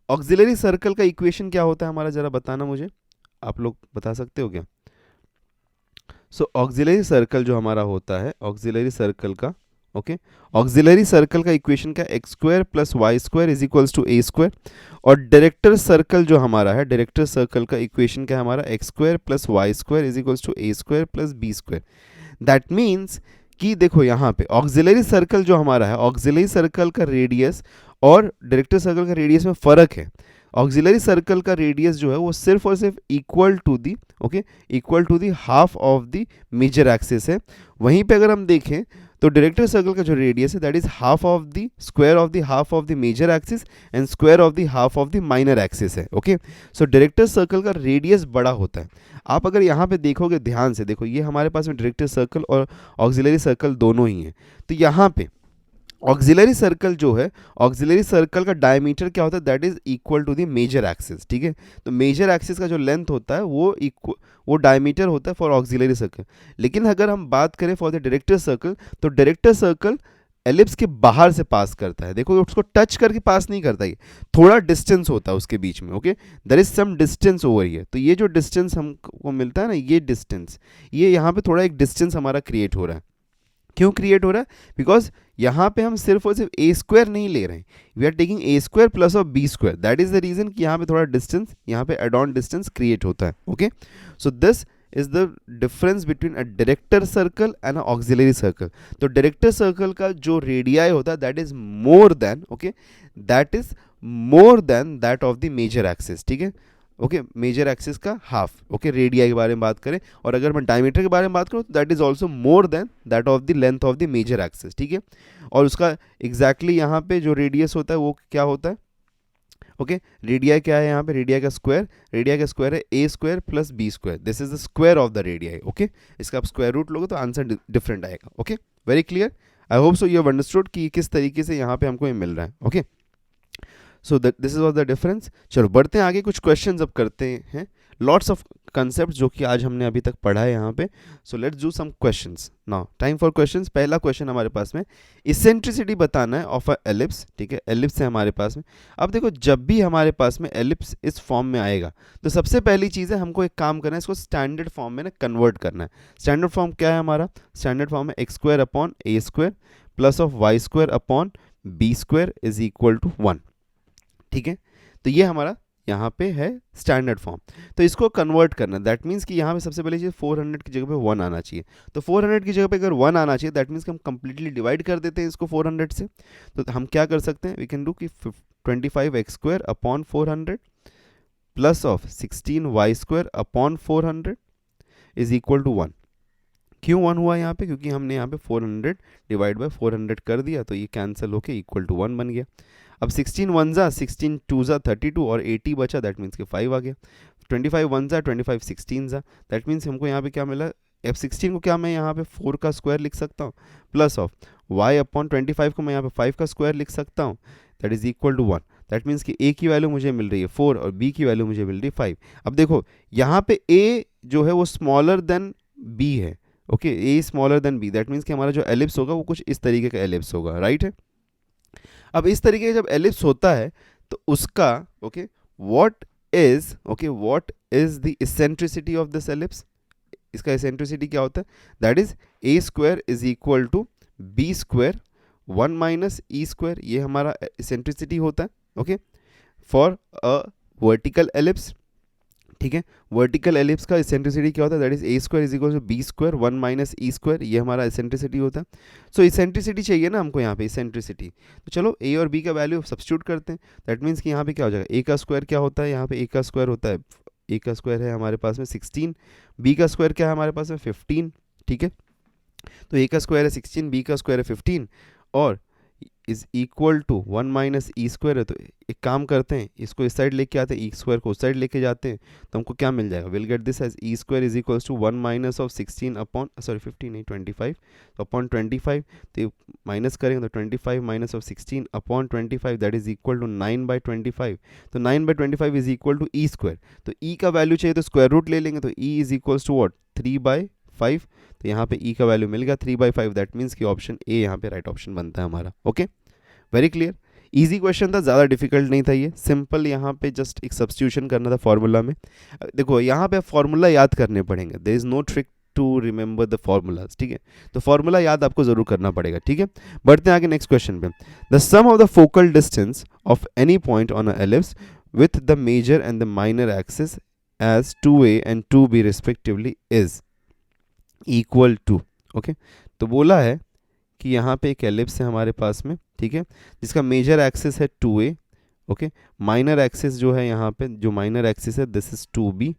ऑक्सिलरी सर्कल का इक्वेशन क्या होता है हमारा, ज़रा बताना मुझे, आप लोग बता सकते हो क्या. सो ऑक्सिलरी सर्कल जो हमारा होता है, ऑक्सिलरी सर्कल का, ओके, ऑक्सिलरी सर्कल का इक्वेशन क्या, x square plus Y square is equals to A square. और डायरेक्टर सर्कल जो हमारा है, डायरेक्टर सर्कल का इक्वेशन क्या है हमारा, x square plus Y square is equals to A square plus B square. That means कि देखो यहाँ पे ऑक्सिलरी सर्कल जो हमारा है, ऑक्सिलरी सर्कल का रेडियस और डायरेक्टर सर्कल का रेडियस में फ़र्क है. ऑक्सिलरी सर्कल का रेडियस जो है वो सिर्फ और सिर्फ equal to the, okay, equal to the half of the major axis है. वहीं पे अगर हम देखें तो डायरेक्टर सर्कल का जो रेडियस है that is half of the square of the half of the major axis and square of the half of the minor axis है. ओके, सो डायरेक्टर सर्कल का रेडियस बड़ा होता है. आप अगर यहाँ पे देखोगे, ध्यान से देखो, ये हमारे पास में डायरेक्टर सर्कल और ऑक्सिलरी सर्कल दोनों ही हैं. तो यहाँ पे ऑक्सिलरी सर्कल जो है, ऑक्सिलरी सर्कल का डायमीटर क्या होता है, that is equal to the major axis, ठीक है। तो मेजर एक्सिस का जो लेंथ होता है वो डायमीटर होता है फॉर ऑक्सिलरी सर्कल। लेकिन अगर हम बात करें फॉर द डायरेक्टर सर्कल, तो डायरेक्टर सर्कल एलिप्स के बाहर से पास करता है, देखो उसको टच करके पास नहीं करता, ये थोड़ा डिस्टेंस होता है उसके बीच में, okay, there is some distance over here. तो ये जो डिस्टेंस हमको मिलता है ना, ये डिस्टेंस, ये यहाँ पे थोड़ा एक डिस्टेंस हमारा क्रिएट हो रहा है। क्यों क्रिएट हो रहा है, बिकॉज यहाँ पे हम सिर्फ और सिर्फ ए स्क्वायर नहीं ले रहे हैं, we are taking a square plus of B square, that is the reason कि यहाँ पे थोड़ा डिस्टेंस, यहाँ पे एड ऑन डिस्टेंस क्रिएट होता है, okay. So this is the difference between a director circle and a auxiliary circle. तो डायरेक्टर सर्कल का जो रेडियाई होता है that is more than, okay, that is more than that of the major axis, ठीक है, ओके, मेजर एक्सिस का हाफ, ओके, रेडियाई के बारे में बात करें। और अगर मैं डायमीटर के बारे में बात करूँ तो that is also more than that of the length of the major axis, ठीक है। और उसका एग्जैक्टली यहाँ पे जो रेडियस होता है वो क्या होता है, ओके, रेडियाई क्या है यहाँ पे, रेडियाई का स्क्वायर है A square plus B square, this is the square of the radii, okay. इसका आप स्क्वायर रूट लोगे तो आंसर डिफरेंट आएगा, okay, very clear. I hope so you have understood कि किस तरीके से यहाँ पे हमको ये मिल रहा है, okay. So this is was the difference. चलो बढ़ते हैं आगे, कुछ क्वेश्चन अब करते हैं, लॉट्स ऑफ कंसेप्ट जो कि आज हमने अभी तक पढ़ा है यहाँ पे। So let's do some questions now, time for questions. पहला क्वेश्चन हमारे पास में इसेंट्रिसिटी बताना है ऑफ अ एलिप्स, ठीक है, एलिप्स है हमारे पास में। अब देखो जब भी हमारे पास में एलिप्स इस फॉर्म में आएगा तो सबसे पहली चीज़ है हमको एक काम करना है, इसको स्टैंडर्ड फॉर्म में ना कन्वर्ट करना है। स्टैंडर्ड फॉर्म क्या है हमारा, स्टैंडर्ड फॉर्म है x square upon A square plus of Y square upon B square is equal to 1, ठीक है। तो ये हमारा यहाँ पे है स्टैंडर्ड फॉर्म। तो इसको कन्वर्ट करना, दैट मीन्स कि यहाँ पे सबसे पहले चीज़ 400 की जगह पे 1 आना चाहिए। तो 400 की जगह पे अगर 1 आना चाहिए दैट मीन्स कि हम कंप्लीटली डिवाइड कर देते हैं इसको 400 से। तो हम क्या कर सकते हैं, वी कैन डू कि 25 x square upon 400 plus of 16 Y square upon 400 is equal to 1। क्यों 1 हुआ यहाँ पे, क्योंकि हमने यहाँ पे 400 डिवाइड बाय 400 कर दिया, तो ये कैंसिल होके इक्वल टू 1 बन गया। अब 16 1 जा 16 2 जा 32 और 80 बचा, दैट मीन्स कि 5 आ गया। 25 1 जा 25 16 जा, दैट मीन्स हमको यहाँ पे क्या मिला, अब 16 को क्या मैं यहाँ पे 4 का स्क्वायर लिख सकता हूँ, प्लस ऑफ y अपॉन 25 को मैं यहाँ पे 5 का स्क्वायर लिख सकता हूँ, that is equal to 1। That means कि a की वैल्यू मुझे मिल रही है 4 और b की वैल्यू मुझे मिल रही है 5। अब देखो यहाँ पे a जो है वो स्मॉलर देन b है, okay, a smaller than b, that means कि हमारा जो एलिप्स होगा वो कुछ इस तरीके का एलिप्स होगा, राइट है। अब इस तरीके का जब एलिप्स होता है तो उसका, okay, what is the eccentricity of this ellipse, इसका इसेंट्रिसिटी क्या होता है, that is a square is equal to B square 1 minus E square, ये हमारा इसेंट्रिसिटी होता है, okay, for a vertical ellipse, ठीक है। वर्टिकल एलिप्स का इसेंट्रिसिटी क्या होता है, that is a square is equal to B square 1 minus E square, ये हमारा इसेंट्रिसिटी होता है। सो इसेंट्रिसिटी चाहिए ना हमको यहाँ पे, इसेंट्रिसिटी, तो चलो ए और बी का वैल्यू सब्स्टिट्यूट करते हैं। दैट मीन्स कि यहाँ पे क्या हो जाएगा, ए का स्क्वायर क्या होता है, यहाँ पे ए का स्क्वायर होता है, ए का स्क्वायर है हमारे पास में 16, बी का स्क्वायर क्या है हमारे पास में 15, ठीक है। तो ए का स्क्वायर है 16, बी का स्क्वायर है 15 और is equal to 1 minus E square है। तो एक काम करते हैं, इसको इस साइड लेके आते हैं, ई स्क्वायर को उस साइड लेके जाते हैं, तो हमको क्या मिल जाएगा, will get this as e square is equals to 1 minus of 16 upon 15 नहीं 25 अपॉन 25, तो माइनस करेंगे तो 25 minus of 16 upon 25 that is equal to 9/25। तो 9/25 is equal to e square, तो ई का वैल्यू चाहिए तो स्क्वायर रूट ले लेंगे, तो e is equals to what 3/5। तो यहाँ पे ई का वैल्यू मिल गया 3/5, दैट मीन्स कि ऑप्शन ए यहाँ पे राइट ऑप्शन बनता है हमारा, okay, very clear. Easy question था, ज़्यादा डिफिकल्ट नहीं था, ये सिंपल, यहाँ पे जस्ट एक सब्स्टिट्यूशन करना था फॉर्मूला में। देखो यहाँ पे फॉर्मूला याद करने पड़ेंगे, there is no trick to remember the formulas, ठीक है, तो फॉर्मूला याद आपको जरूर करना पड़ेगा, ठीक है। बढ़ते हैं आगे नेक्स्ट क्वेश्चन पे। The sum of the focal distance of any point on a ellipse with the major and the minor axis as 2a and 2b respectively is equal to, okay. तो बोला है कि यहाँ पे एक एलिप्स है हमारे पास में, ठीक है, जिसका मेजर एक्सिस है 2a, ओके, माइनर एक्सिस जो है यहाँ पे, जो माइनर एक्सिस है दिस इज 2b।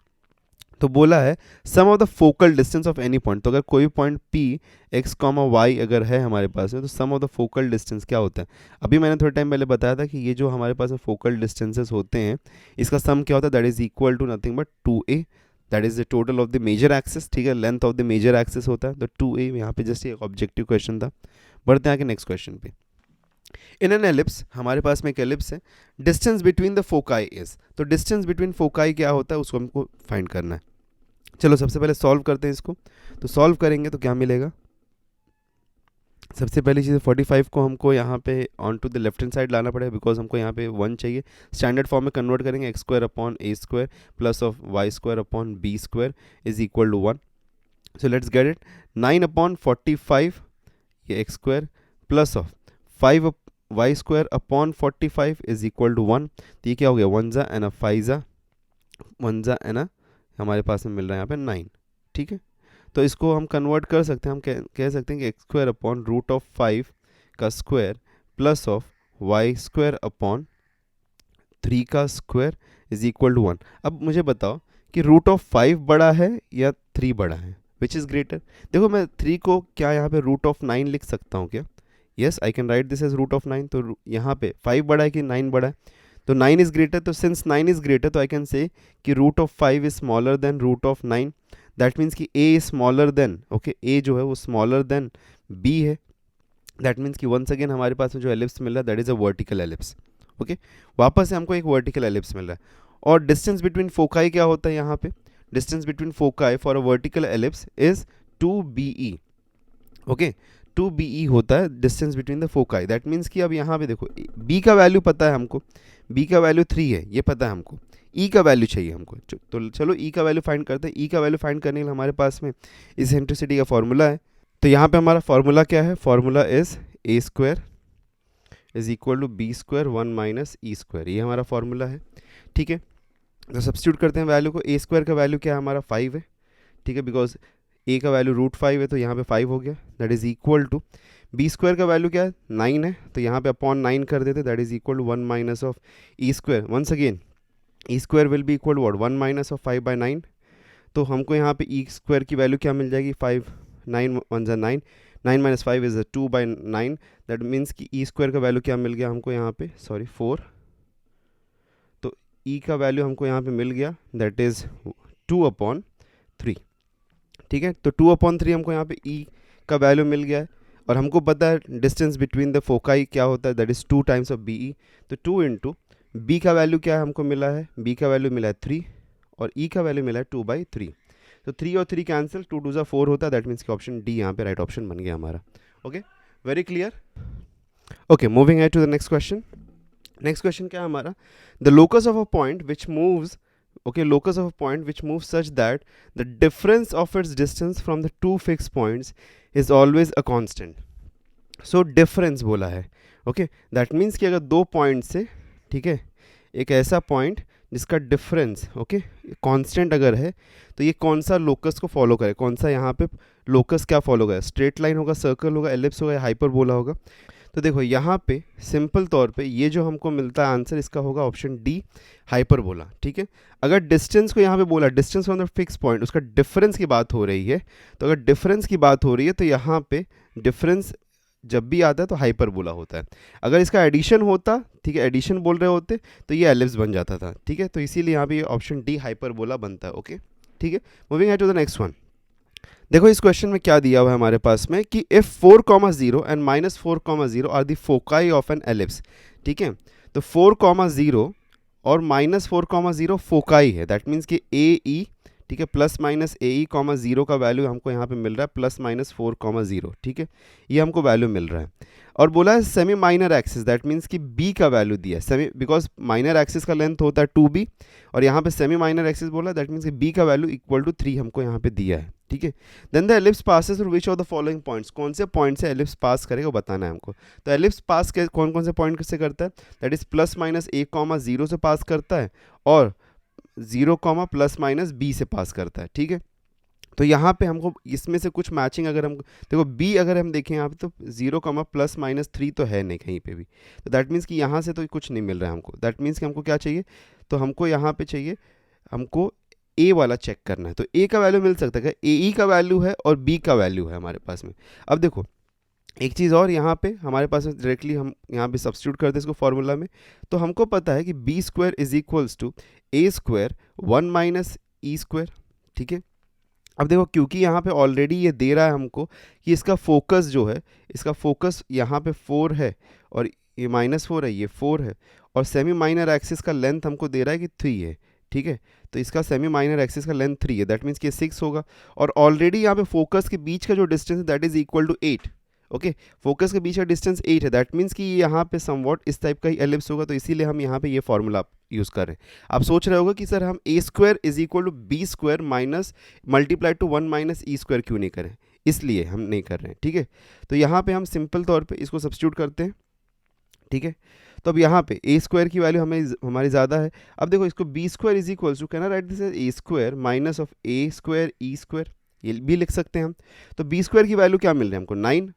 तो बोला है sum of the focal distance of any point, तो अगर कोई पॉइंट p x, y अगर है हमारे पास में, तो सम ऑफ द फोकल डिस्टेंस क्या होता है। अभी मैंने थोड़े टाइम पहले बताया था कि ये जो हमारे पास फोकल डिस्टेंसेस होते हैं इसका सम क्या होता है, that is equal to nothing but 2a, that is the total of the major axis, ठीक है, length of the major axis होता है, तो 2a यहाँ पे जस्ट एक ऑब्जेक्टिव क्वेश्चन था। बढ़ते हैं आगे नेक्स्ट क्वेश्चन पे। इन एन एलिप्स, हमारे पास में एक एलिप्स है, distance between the foci is, तो डिस्टेंस बिटवीन फोकाई क्या होता है उसको हमको फाइंड करना है। चलो सबसे पहले सॉल्व करते हैं इसको। तो सॉल्व करेंगे तो क्या मिलेगा, सबसे पहली चीज़ 45 को हमको यहाँ पे on to the left hand side लाना पड़ेगा, बिकॉज हमको यहाँ पे 1 चाहिए। स्टैंडर्ड फॉर्म में कन्वर्ट करेंगे, x square upon A square plus of Y square upon B square is equal to 1। So let's get it, 9 upon 45 ये x square plus of 5 y square upon 45 is equal to 1। तो ये क्या हो गया, 1 ज़ा एन 5 ज़ा 1 ज़ा एन, हमारे पास में मिल रहा है यहाँ पे 9। ठीक है, तो इसको हम कन्वर्ट कर सकते हैं, हम कह सकते हैं कि x square upon root of 5 का square plus of Y square upon 3 का स्क्वायर इज इक्वल टू 1। अब मुझे बताओ कि रूट ऑफ 5 बड़ा है या 3 बड़ा है, विच इज़ ग्रेटर। देखो मैं 3 को क्या यहाँ पे रूट ऑफ 9 लिख सकता हूँ क्या, yes I can write this as root of 9। तो यहाँ पे 5 बड़ा है कि 9 बड़ा है, तो 9 इज़ ग्रेटर, तो सिंस 9 इज़ ग्रेटर तो आई कैन से कि root of 5 is smaller than root of 9। That means कि a is smaller than, okay a जो है वो स्मॉलर देन b है। दैट मीन्स कि वंस अगेन हमारे पास में जो एलिप्स मिल रहा है that is a vertical ellipse. Okay, वापस से हमको एक वर्टिकल एलिप्स मिल रहा है। और डिस्टेंस बिटवीन फोकाई क्या होता है यहाँ पे, distance between foci for a vertical ellipse is 2be। Okay, 2be होता है distance between the foci. That means कि अब यहाँ पे देखो b का वैल्यू पता है हमको, b का वैल्यू 3 है ये पता है हमको, e का वैल्यू चाहिए हमको। तो चलो e का वैल्यू फाइंड करते हैं। e का वैल्यू फाइंड करने के लिए हमारे पास में इसेंट्रिसिटी का फॉर्मूला है। तो यहाँ पे हमारा फॉर्मूला क्या है, formula is a square is equal to B square 1 minus E square, ये हमारा फॉर्मूला है। ठीक है, तो सब्स्टिट्यूट करते हैं वैल्यू को। a स्क्वायर का वैल्यू क्या है हमारा 5 है, ठीक है, बिकॉज a का वैल्यू रूट 5 है तो यहाँ पे 5 हो गया। That is equal to B square का वैल्यू क्या है 9 है, तो यहाँ पे अपॉन 9 कर देते, that is equal to 1 minus of e square. Once again e square will be equal to what 1 minus of 5 by 9। तो हमको यहाँ पे ई स्क्वायर की वैल्यू क्या मिल जाएगी 5, 9 1 ज़ा 9, 9 minus 5 is 2 by 9। That means कि ई स्क्वायर का वैल्यू क्या मिल गया हमको यहाँ पे, सॉरी 4। तो ई का वैल्यू हमको यहाँ पे मिल गया दैट इज़ 2/3। ठीक है, तो 2/3 हमको यहाँ पे ई का वैल्यू मिल गया है। और हमको पता है डिस्टेंस बिटवीन द फोकाई क्या होता है, that is 2 times of b e. तो 2 इंटू बी का वैल्यू क्या है हमको मिला है, बी का वैल्यू मिला है 3 और ई का वैल्यू मिला है 2/3। तो 3 और 3 कैंसिल, 2 2 ज़ा 4 होता है। दैट मीन्स कि ऑप्शन डी यहाँ पे राइट ऑप्शन बन गया हमारा। Okay, very clear. Okay, moving है to the next question. Next question क्या है हमारा, the locus of a point which moves, okay, locus of a point which moves such that the difference of its distance from the two fixed points is always a constant. So difference बोला है, okay, that means कि अगर दो पॉइंट से, ठीक है, एक ऐसा पॉइंट जिसका डिफरेंस, ओके, कांस्टेंट अगर है तो ये कौन सा लोकस को फॉलो करे, कौन सा यहाँ पे लोकस क्या फॉलो करे, स्ट्रेट लाइन होगा, सर्कल होगा, एलिप्स होगा या हाइपरबोला होगा। तो देखो यहाँ पे सिंपल तौर पे ये जो हमको मिलता है आंसर इसका होगा ऑप्शन डी, हाइपरबोला। ठीक है, अगर डिस्टेंस को यहाँ पे बोला distance from the fix point, उसका डिफरेंस की बात हो रही है, तो अगर डिफरेंस की बात हो रही है तो यहाँ पे डिफरेंस जब भी आता है तो हाइपरबोला होता है। अगर इसका एडिशन होता, ठीक है, एडिशन बोल रहे होते तो ये एलिप्स बन जाता था। ठीक है, तो इसीलिए यहाँ पे ऑप्शन डी हाइपरबोला बनता है। ओके, ठीक है, मूविंग है टू द नेक्स्ट वन। देखो इस क्वेश्चन में क्या दिया हुआ है हमारे पास में कि if 4,0 and -4,0 are the foci of an ellipse. ठीक है, तो 4,0 और -4,0 फोकाई है, दैट मीन्स कि ए ई, ठीक है, plus minus A E comma 0 का वैल्यू हमको यहाँ पे मिल रहा है +-4,0। ठीक है, ये हमको वैल्यू मिल रहा है। और बोला है semi minor axis, that means कि बी का वैल्यू दिया है, सेमी, बिकॉज माइनर एक्सिस का लेंथ होता है 2b और यहाँ पे सेमी माइनर एक्सिस बोला, दैट मीन्स कि बी का वैल्यू इक्वल टू 3 हमको यहाँ पे दिया है। ठीक है, then the ellipse passes through which of the following points, कौन से पॉइंट से एलिप्स पास करेगा वो बताना है हमको। तो एलिप्स पास कौन कौन से पॉइंट से करता है, दैट इज +-a,0 से पास करता है और 0, +-b से पास करता है। ठीक है, तो यहाँ पे हमको इसमें से कुछ मैचिंग अगर हम देखो b अगर हम देखें यहाँ पे तो 0, +-3 तो है नहीं कहीं पे भी, तो दैट मीन्स कि यहाँ से तो कुछ नहीं मिल रहा है हमको। दैट मीन्स कि हमको क्या चाहिए, तो हमको यहाँ पे चाहिए, हमको a वाला चेक करना है। तो a का वैल्यू मिल सकता है, ए ई का वैल्यू है और b का वैल्यू है हमारे पास में। अब देखो एक चीज़ और, यहाँ पे हमारे पास डायरेक्टली हम यहाँ पे सब्स्टिट्यूट करते हैं इसको फॉर्मूला में, तो हमको पता है कि b square is equals to a square 1 - e square. ठीक है, अब देखो क्योंकि यहाँ पे ऑलरेडी ये दे रहा है हमको कि इसका फोकस जो है, इसका फोकस यहाँ पे 4 है और ये -4 है, ये 4 है, और सेमी माइनर एक्सिस का लेंथ हमको दे रहा है कि 3 है, ठीक है। तो इसका सेमी माइनर एक्सिस का लेंथ 3 है, दैट मीन्स कि 6 होगा, और ऑलरेडी यहाँ पे फोकस के बीच का जो डिस्टेंस है that is equal to 8। Okay, focus के बीच का डिस्टेंस 8 है, दैट मीन्स कि यहाँ पे समवॉट इस टाइप का ही एलिप्स होगा, तो इसीलिए हम यहाँ पे ये फॉर्मूला यूज़ कर रहे हैं। आप सोच रहे होगा कि सर हम a square is equal to B square minus multiply two 1 minus E square क्यों नहीं करें, इसलिए हम नहीं कर रहे हैं, ठीक है। तो यहाँ पे हम सिंपल तौर पे इसको सब्स्टिट्यूट करते हैं, ठीक है। तो अब यहाँ पे ए स्क्वायर की वैल्यू हमारी ज़्यादा है। अब देखो इसको B square is equals to, can I write this as A square minus of A square E square, ये भी लिख सकते हैं हम। तो बी स्क्वायर की वैल्यू क्या मिल रही है हमको, 9,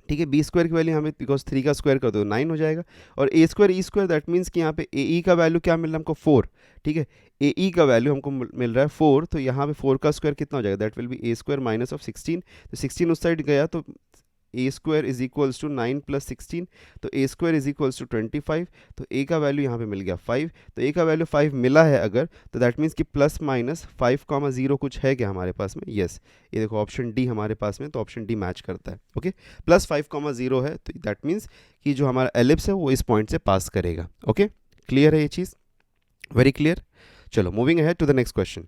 ठीक है। बी स्क्वायर की वैल्यू हमें बिकॉज 3 का स्क्वायर कर दो 9 हो जाएगा, और A square E square that means कि यहाँ पे ए ई का वैल्यू क्या मिल रहा है हमको 4, ठीक है। ए ई का वैल्यू हमको मिल रहा है 4, तो यहाँ पे 4 का स्क्वायर कितना हो जाएगा, that will be A square minus of 16, तो 16 उस साइड गया तो A square is equals to 9 plus 16, तो A square is equals to 25, तो ए का वैल्यू यहाँ पे मिल गया 5, तो ए का वैल्यू 5 मिला है अगर, तो दैट मीन्स कि प्लस माइनस 5,0 कुछ है क्या हमारे पास में, यस, ये देखो ऑप्शन डी हमारे पास में, तो ऑप्शन डी मैच करता है, ओके। प्लस 5,0 है, तो दैट मीन्स कि जो हमारा एलिप्स है वो इस पॉइंट से पास करेगा, ओके। क्लियर है ये चीज़, वेरी क्लियर। चलो moving ahead to the next question.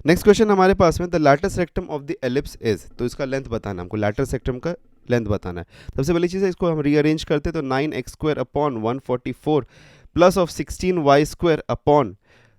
Next question हमारे पास में the latus rectum of the ellipse is, तो इसका लेंथ बताना हमको, लैटिस रेक्टम का लेंथ बताना है। सबसे पहली चीज़ है इसको हम रीअरेंज करते हैं, तो 9x square upon 144 plus of 16y square upon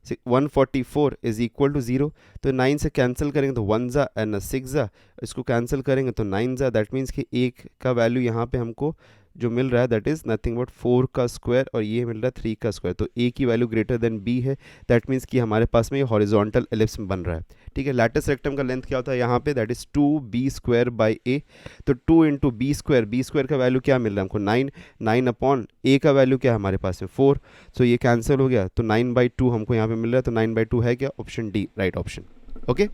144 is equal to 0, तो 9 से कैंसिल करेंगे तो 1 ज़ा एंड 6 ज़ा, इसको कैंसिल करेंगे तो 9 ज़ा, दैट मीन्स कि एक का वैल्यू यहाँ पे हमको जो मिल रहा है दैट इज़ नथिंग बट 4 का स्क्वायर, और ये मिल रहा है 3 का स्क्वायर, तो ए की वैल्यू ग्रेटर देन बी है, दैट मीन्स कि हमारे पास में ये हॉरिजॉन्टल एलिप्स बन रहा है, ठीक है। लैटिस रेक्टम का लेंथ क्या होता है यहाँ पे, that is 2b square by A, तो 2 इंटू बी स्क्वायर का वैल्यू क्या मिल रहा है हमको 9, 9 अपॉन ए का वैल्यू क्या है हमारे पास में 4, सो ये कैंसिल हो गया, तो 9/2 हमको यहाँ पे मिल रहा है, तो 9/2 है क्या, option D right option, okay.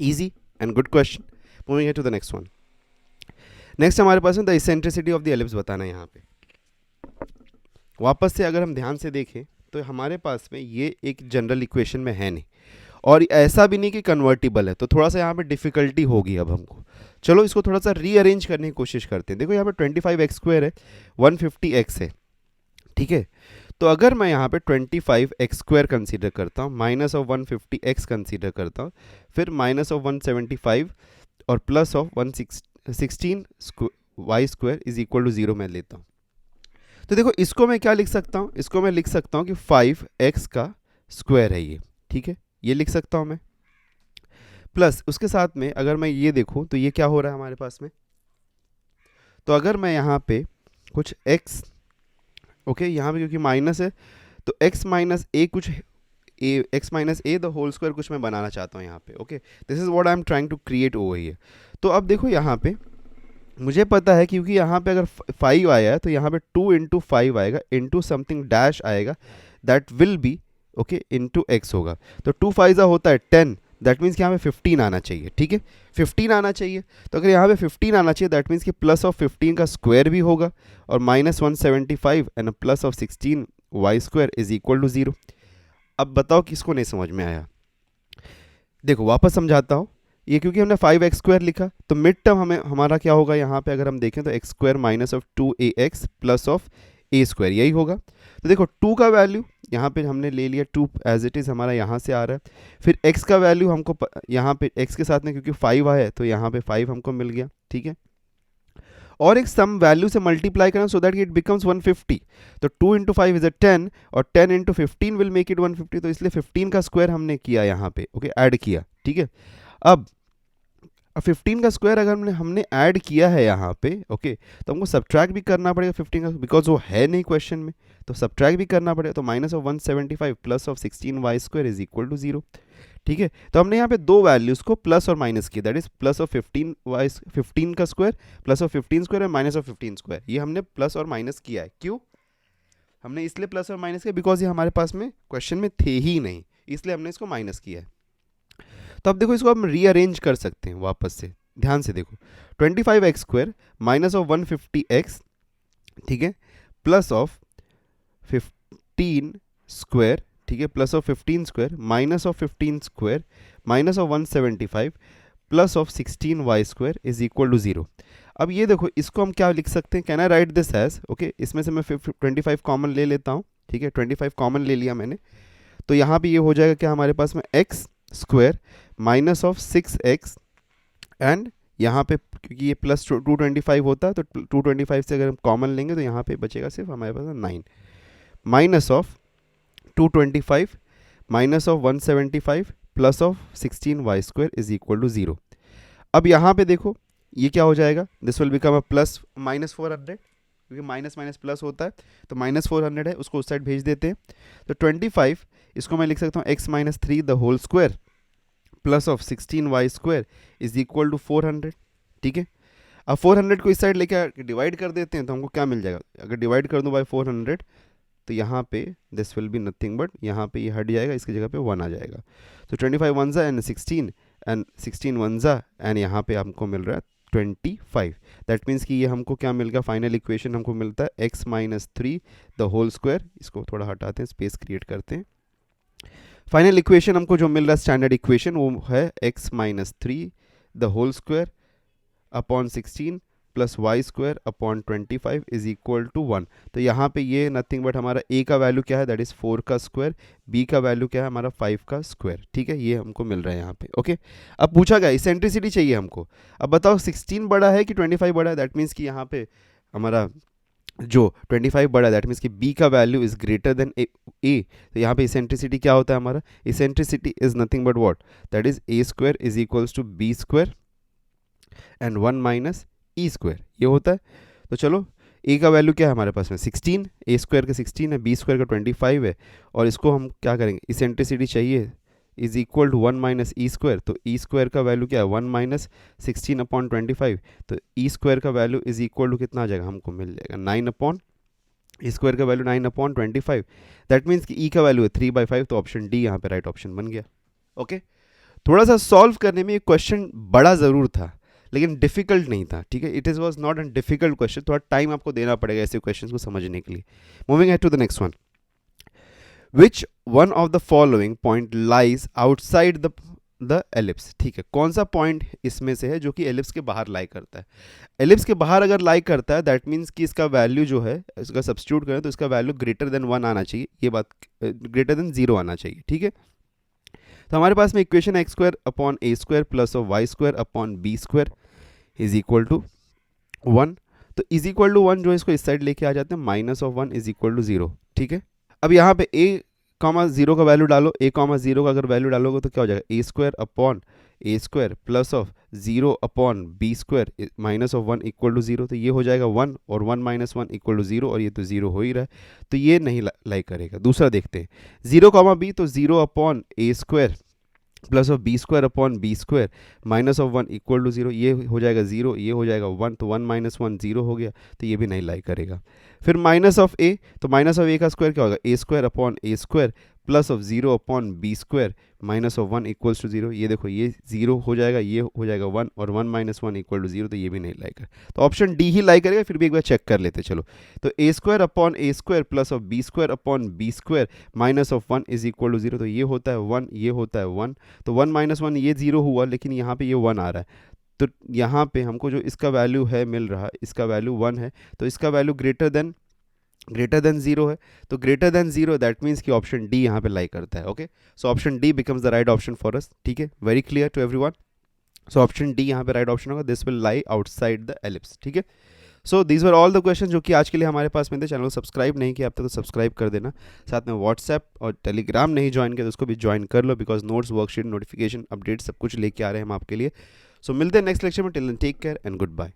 Easy and good question. Moving to the next one. Next हमारे पास में the eccentricity of the ellipse बताना है यहाँ पे। वापस से अगर हम ध्यान से देखें तो हमारे पास में ये एक जनरल इक्वेशन में है नहीं, और ऐसा भी नहीं कि कन्वर्टिबल है, तो थोड़ा सा यहाँ पे डिफिकल्टी होगी अब हमको। चलो इसको थोड़ा सा रीअरेंज करने की कोशिश करते हैं। देखो यहाँ पे 25x स्क्वायर है, 150x है, ठीक है। तो अगर मैं यहाँ पे 25x स्क्वायर कंसीडर करता हूँ, माइनस ऑफ 150x कंसीडर करता हूँ, फिर माइनस ऑफ 175 और plus of 116 y square is equal to 0 मैं लेता हूँ, तो देखो इसको मैं क्या लिख सकता हूँ, इसको मैं लिख सकता हूँ कि 5x का स्क्वायर है ये, ठीक है, ये लिख सकता हूँ मैं। प्लस उसके साथ में अगर मैं ये देखूँ तो ये क्या हो रहा है हमारे पास में, तो अगर मैं यहाँ पे कुछ x, ओके, यहाँ पे क्योंकि माइनस है तो x माइनस ए कुछ x minus A the whole square कुछ मैं बनाना चाहता हूँ यहाँ पे, okay. This is what I am trying to create over here. तो अब देखो यहाँ पे मुझे पता है क्योंकि यहाँ पे अगर 5 आया है तो यहाँ पे 2 इंटू 5 आएगा इंटू समथिंग डैश आएगा, that will B okay into x होगा, तो 2 5 होता है 10, दैट मीन्स कि यहाँ पे 15 आना चाहिए, ठीक है, 15 आना चाहिए। तो अगर यहाँ पे 15 आना चाहिए दैट मीन्स कि प्लस ऑफ 15 का स्क्वायर भी होगा, और minus 175 and plus of 16 Y square is equal to 0। अब बताओ किसको नहीं समझ में आया। देखो वापस समझाता हूँ, ये क्योंकि हमने 5x स्क्वायर लिखा तो मिड टर्म हमें हमारा क्या होगा यहाँ पे अगर हम देखें तो x square minus of 2ax plus of a square, यही होगा। तो देखो 2 का वैल्यू यहाँ पे हमने ले लिया, 2 एज इट इज़ हमारा यहाँ से आ रहा है, फिर x का वैल्यू हमको यहाँ पे x के साथ में क्योंकि 5 आया है तो यहाँ पे 5 हमको मिल गया, ठीक है, और एक सम वैल्यू से मल्टीप्लाई करना सो दैट इट बिकम्स 150, तो 2 इंटू 5 इज 10 और 10 इंटू 15 विल मेक इट 150, तो इसलिए 15 का स्क्वायर हमने किया यहाँ पे, ओके, ऐड किया, ठीक है। अब 15 का स्क्वायर अगर हमने ऐड किया है यहाँ पे, ओके, तो हमको सब्ट्रैक्ट भी करना पड़ेगा 15 का, बिकॉज वो है नहीं क्वेश्चन में, तो सब्ट्रैक्ट भी करना पड़ेगा, तो minus of 175 plus of 16 Y square is equal to 0, ठीक है। तो हमने यहाँ पे दो वैल्यूज को प्लस और माइनस किया, दैट इज प्लस ऑफ 15 का स्क्वायर प्लस ऑफ 15 स्क्वायर और माइनस ऑफ 15 स्क्वायर, ये हमने प्लस और माइनस किया है। क्यों हमने इसलिए प्लस और माइनस किया, बिकॉज ये हमारे पास में क्वेश्चन में थे ही नहीं, इसलिए हमने इसको माइनस किया है। तो अब देखो इसको हम रीअरेंज कर सकते हैं वापस से, ध्यान से देखो, 25x square minus of 150x, ठीक है, प्लस ऑफ 15 स्क्वायर, ठीक है, plus of 15 square minus of 15 square minus of 175 plus of 16y square is equal to 0। अब ये देखो, इसको हम क्या लिख सकते हैं, can I write this as, okay, इसमें से मैं 25 कॉमन ले लेता हूँ, ठीक है, 25 कॉमन ले लिया मैंने, तो यहाँ पे ये हो जाएगा क्या हमारे पास में, x square minus of 6x, and यहाँ पे क्योंकि ये प्लस 225 होता है तो 225 से अगर हम कॉमन लेंगे तो यहाँ पे बचेगा सिर्फ हमारे पास 9 minus of 225 minus of 175 plus of 16y square is equal to 0। अब यहाँ पे देखो ये क्या हो जाएगा, this will become a plus minus 400, क्योंकि माइनस माइनस प्लस होता है, तो माइनस 400 है, उसको उस साइड भेज देते हैं। तो 25 इसको मैं लिख सकता हूँ x minus 3 the whole square plus of 16y square is equal to 400, ठीक है। अब 400 को इस साइड लेके डिवाइड कर देते हैं तो हमको क्या मिल जाएगा, अगर डिवाइड कर दूँ बाय 400 तो यहाँ पे this will be nothing but यहाँ पे ये हट जाएगा, इसकी जगह पे 1 आ जाएगा। तो 25 वन ज़ा एंड 16 वन ज़ा एंड यहाँ पे हमको मिल रहा है 25। दैट मीन्स कि ये हमको क्या मिल गया, फाइनल इक्वेशन हमको मिलता है x minus 3 the whole square, इसको थोड़ा हटाते हैं, स्पेस क्रिएट करते हैं। फाइनल इक्वेशन हमको जो मिल रहा है स्टैंडर्ड इक्वेशन वो है x minus 3 the whole square upon 16 plus Y square upon 25 is equal to 1। तो यहाँ पे ये नथिंग बट हमारा a का वैल्यू क्या है, दैट इज 4 का स्क्वायर, b का वैल्यू क्या है हमारा 5 का स्क्वायर, ठीक है, ये हमको मिल रहा है यहाँ पे, ओके। अब पूछा गया इसेंट्रिसिटी चाहिए हमको, अब बताओ 16 बड़ा है कि 25 बड़ा है, दैट मीन्स कि यहाँ पे हमारा जो 25 बड़ा है दैट मीन्स कि b का value is greater than a। तो यहाँ पे इसेंट्रिसिटी क्या होता है हमारा, eccentricity is nothing but what, that is a square is equals to b square and 1 minus E square, ये होता है। तो चलो a का वैल्यू क्या है हमारे पास में 16, a स्क्वायर का 16 है, b स्क्वायर का 25 है, और इसको हम क्या करेंगे, इसेंट्रिसिटी चाहिए is equal to 1 minus E square, तो ई स्क्वायर का वैल्यू क्या है 1 माइनस 16 अपॉन 25, तो ई स्क्वायर का वैल्यू इज इक्वल टू कितना आ जाएगा, हमको मिल जाएगा 9 अपॉन ई स्क्वायर का वैल्यू 9 अपॉन 25, दैट मीन्स कि ई का वैल्यू है 3/5, तो ऑप्शन डी यहाँ पे राइट ऑप्शन बन गया, ओके। थोड़ा सा सॉल्व करने में ये क्वेश्चन बड़ा ज़रूर था लेकिन डिफिकल्ट नहीं था, ठीक है, it is was not an difficult question, थोड़ा टाइम आपको देना पड़ेगा ऐसे क्वेश्चन को समझने के लिए। Moving head to the next one, which one of the following point lies outside the ellipse, ठीक है, कौन सा पॉइंट इसमें से है जो कि एलिप्स के बाहर लाई करता है। एलिप्स के बाहर अगर लाई करता है दैट मीन्स कि इसका वैल्यू जो है, इसका सब्स्टिट्यूट करें तो इसका वैल्यू ग्रेटर देन 1 आना चाहिए, ये बात ग्रेटर देन 0 आना चाहिए, ठीक है। तो हमारे पास में इक्वेशन है x square upon A square plus of Y square upon B square is equal to 1। तो इज इक्वल टू 1 जो इसको इस साइड लेके आ जाते हैं, minus of 1 is equal to 0, ठीक है। अब यहाँ पे a कॉमा 0 का वैल्यू डालो, a कॉमा 0 का अगर वैल्यू डालोगे तो क्या हो जाएगा, a square upon A square plus of 0 upon B square minus of 1 equal to 0, तो ये हो जाएगा 1 और 1 माइनस 1 इक्वल टू 0, और ये तो 0 हो ही रहा है, तो ये नहीं लाइक करेगा। दूसरा देखते हैं 0 कॉमा बी, तो 0 upon A square plus of B square upon B square minus of 1 equal to 0, ये हो जाएगा 0, ये हो जाएगा 1, तो 1 माइनस 1 0 हो गया, तो ये भी नहीं लाइक करेगा। फिर माइनस ऑफ ए, तो माइनस ऑफ ए का स्क्वायर क्या होगा, A square upon A square plus of 0 upon B square minus of 1 equals to 0, ये देखो ये 0 हो जाएगा, ये हो जाएगा 1, और 1 माइनस 1 इक्वल टू 0, तो ये भी नहीं लाइक है, तो ऑप्शन डी ही लाइक करेगा। फिर भी एक बार चेक कर लेते चलो, तो A square upon A square plus of B square upon B square minus of 1 is equal to 0, तो ये होता है 1, ये होता है 1, तो 1 माइनस 1 ये 0 हुआ, लेकिन यहाँ पे ये 1 आ रहा है, तो यहाँ पे हमको जो इसका वैल्यू है मिल रहा है, इसका वैल्यू 1 है, तो इसका वैल्यू ग्रेटर देन 0 है, तो ग्रेटर देन 0 दैट मीन्स कि ऑप्शन डी यहाँ पे लाई करता है, okay. So option D becomes the right option for us, ठीक है, very clear to everyone. So option D यहाँ पे राइट ऑप्शन होगा, this will lie outside the ellipse, ठीक है। So these were all the question जो कि आज के लिए हमारे पास में थे। चैनल को सब्सक्राइब नहीं किया अब तक तो सब्सक्राइब कर देना, साथ में व्हाट्सएप और टेलीग्राम नहीं ज्वाइन किया तो उसको भी ज्वाइन कर लो, because notes, worksheet, notification, update सब कुछ लेके आ रहे हैं हम आपके लिए। सो मिलते हैं नेक्स्ट लेक्चर में, till then take care and good bye.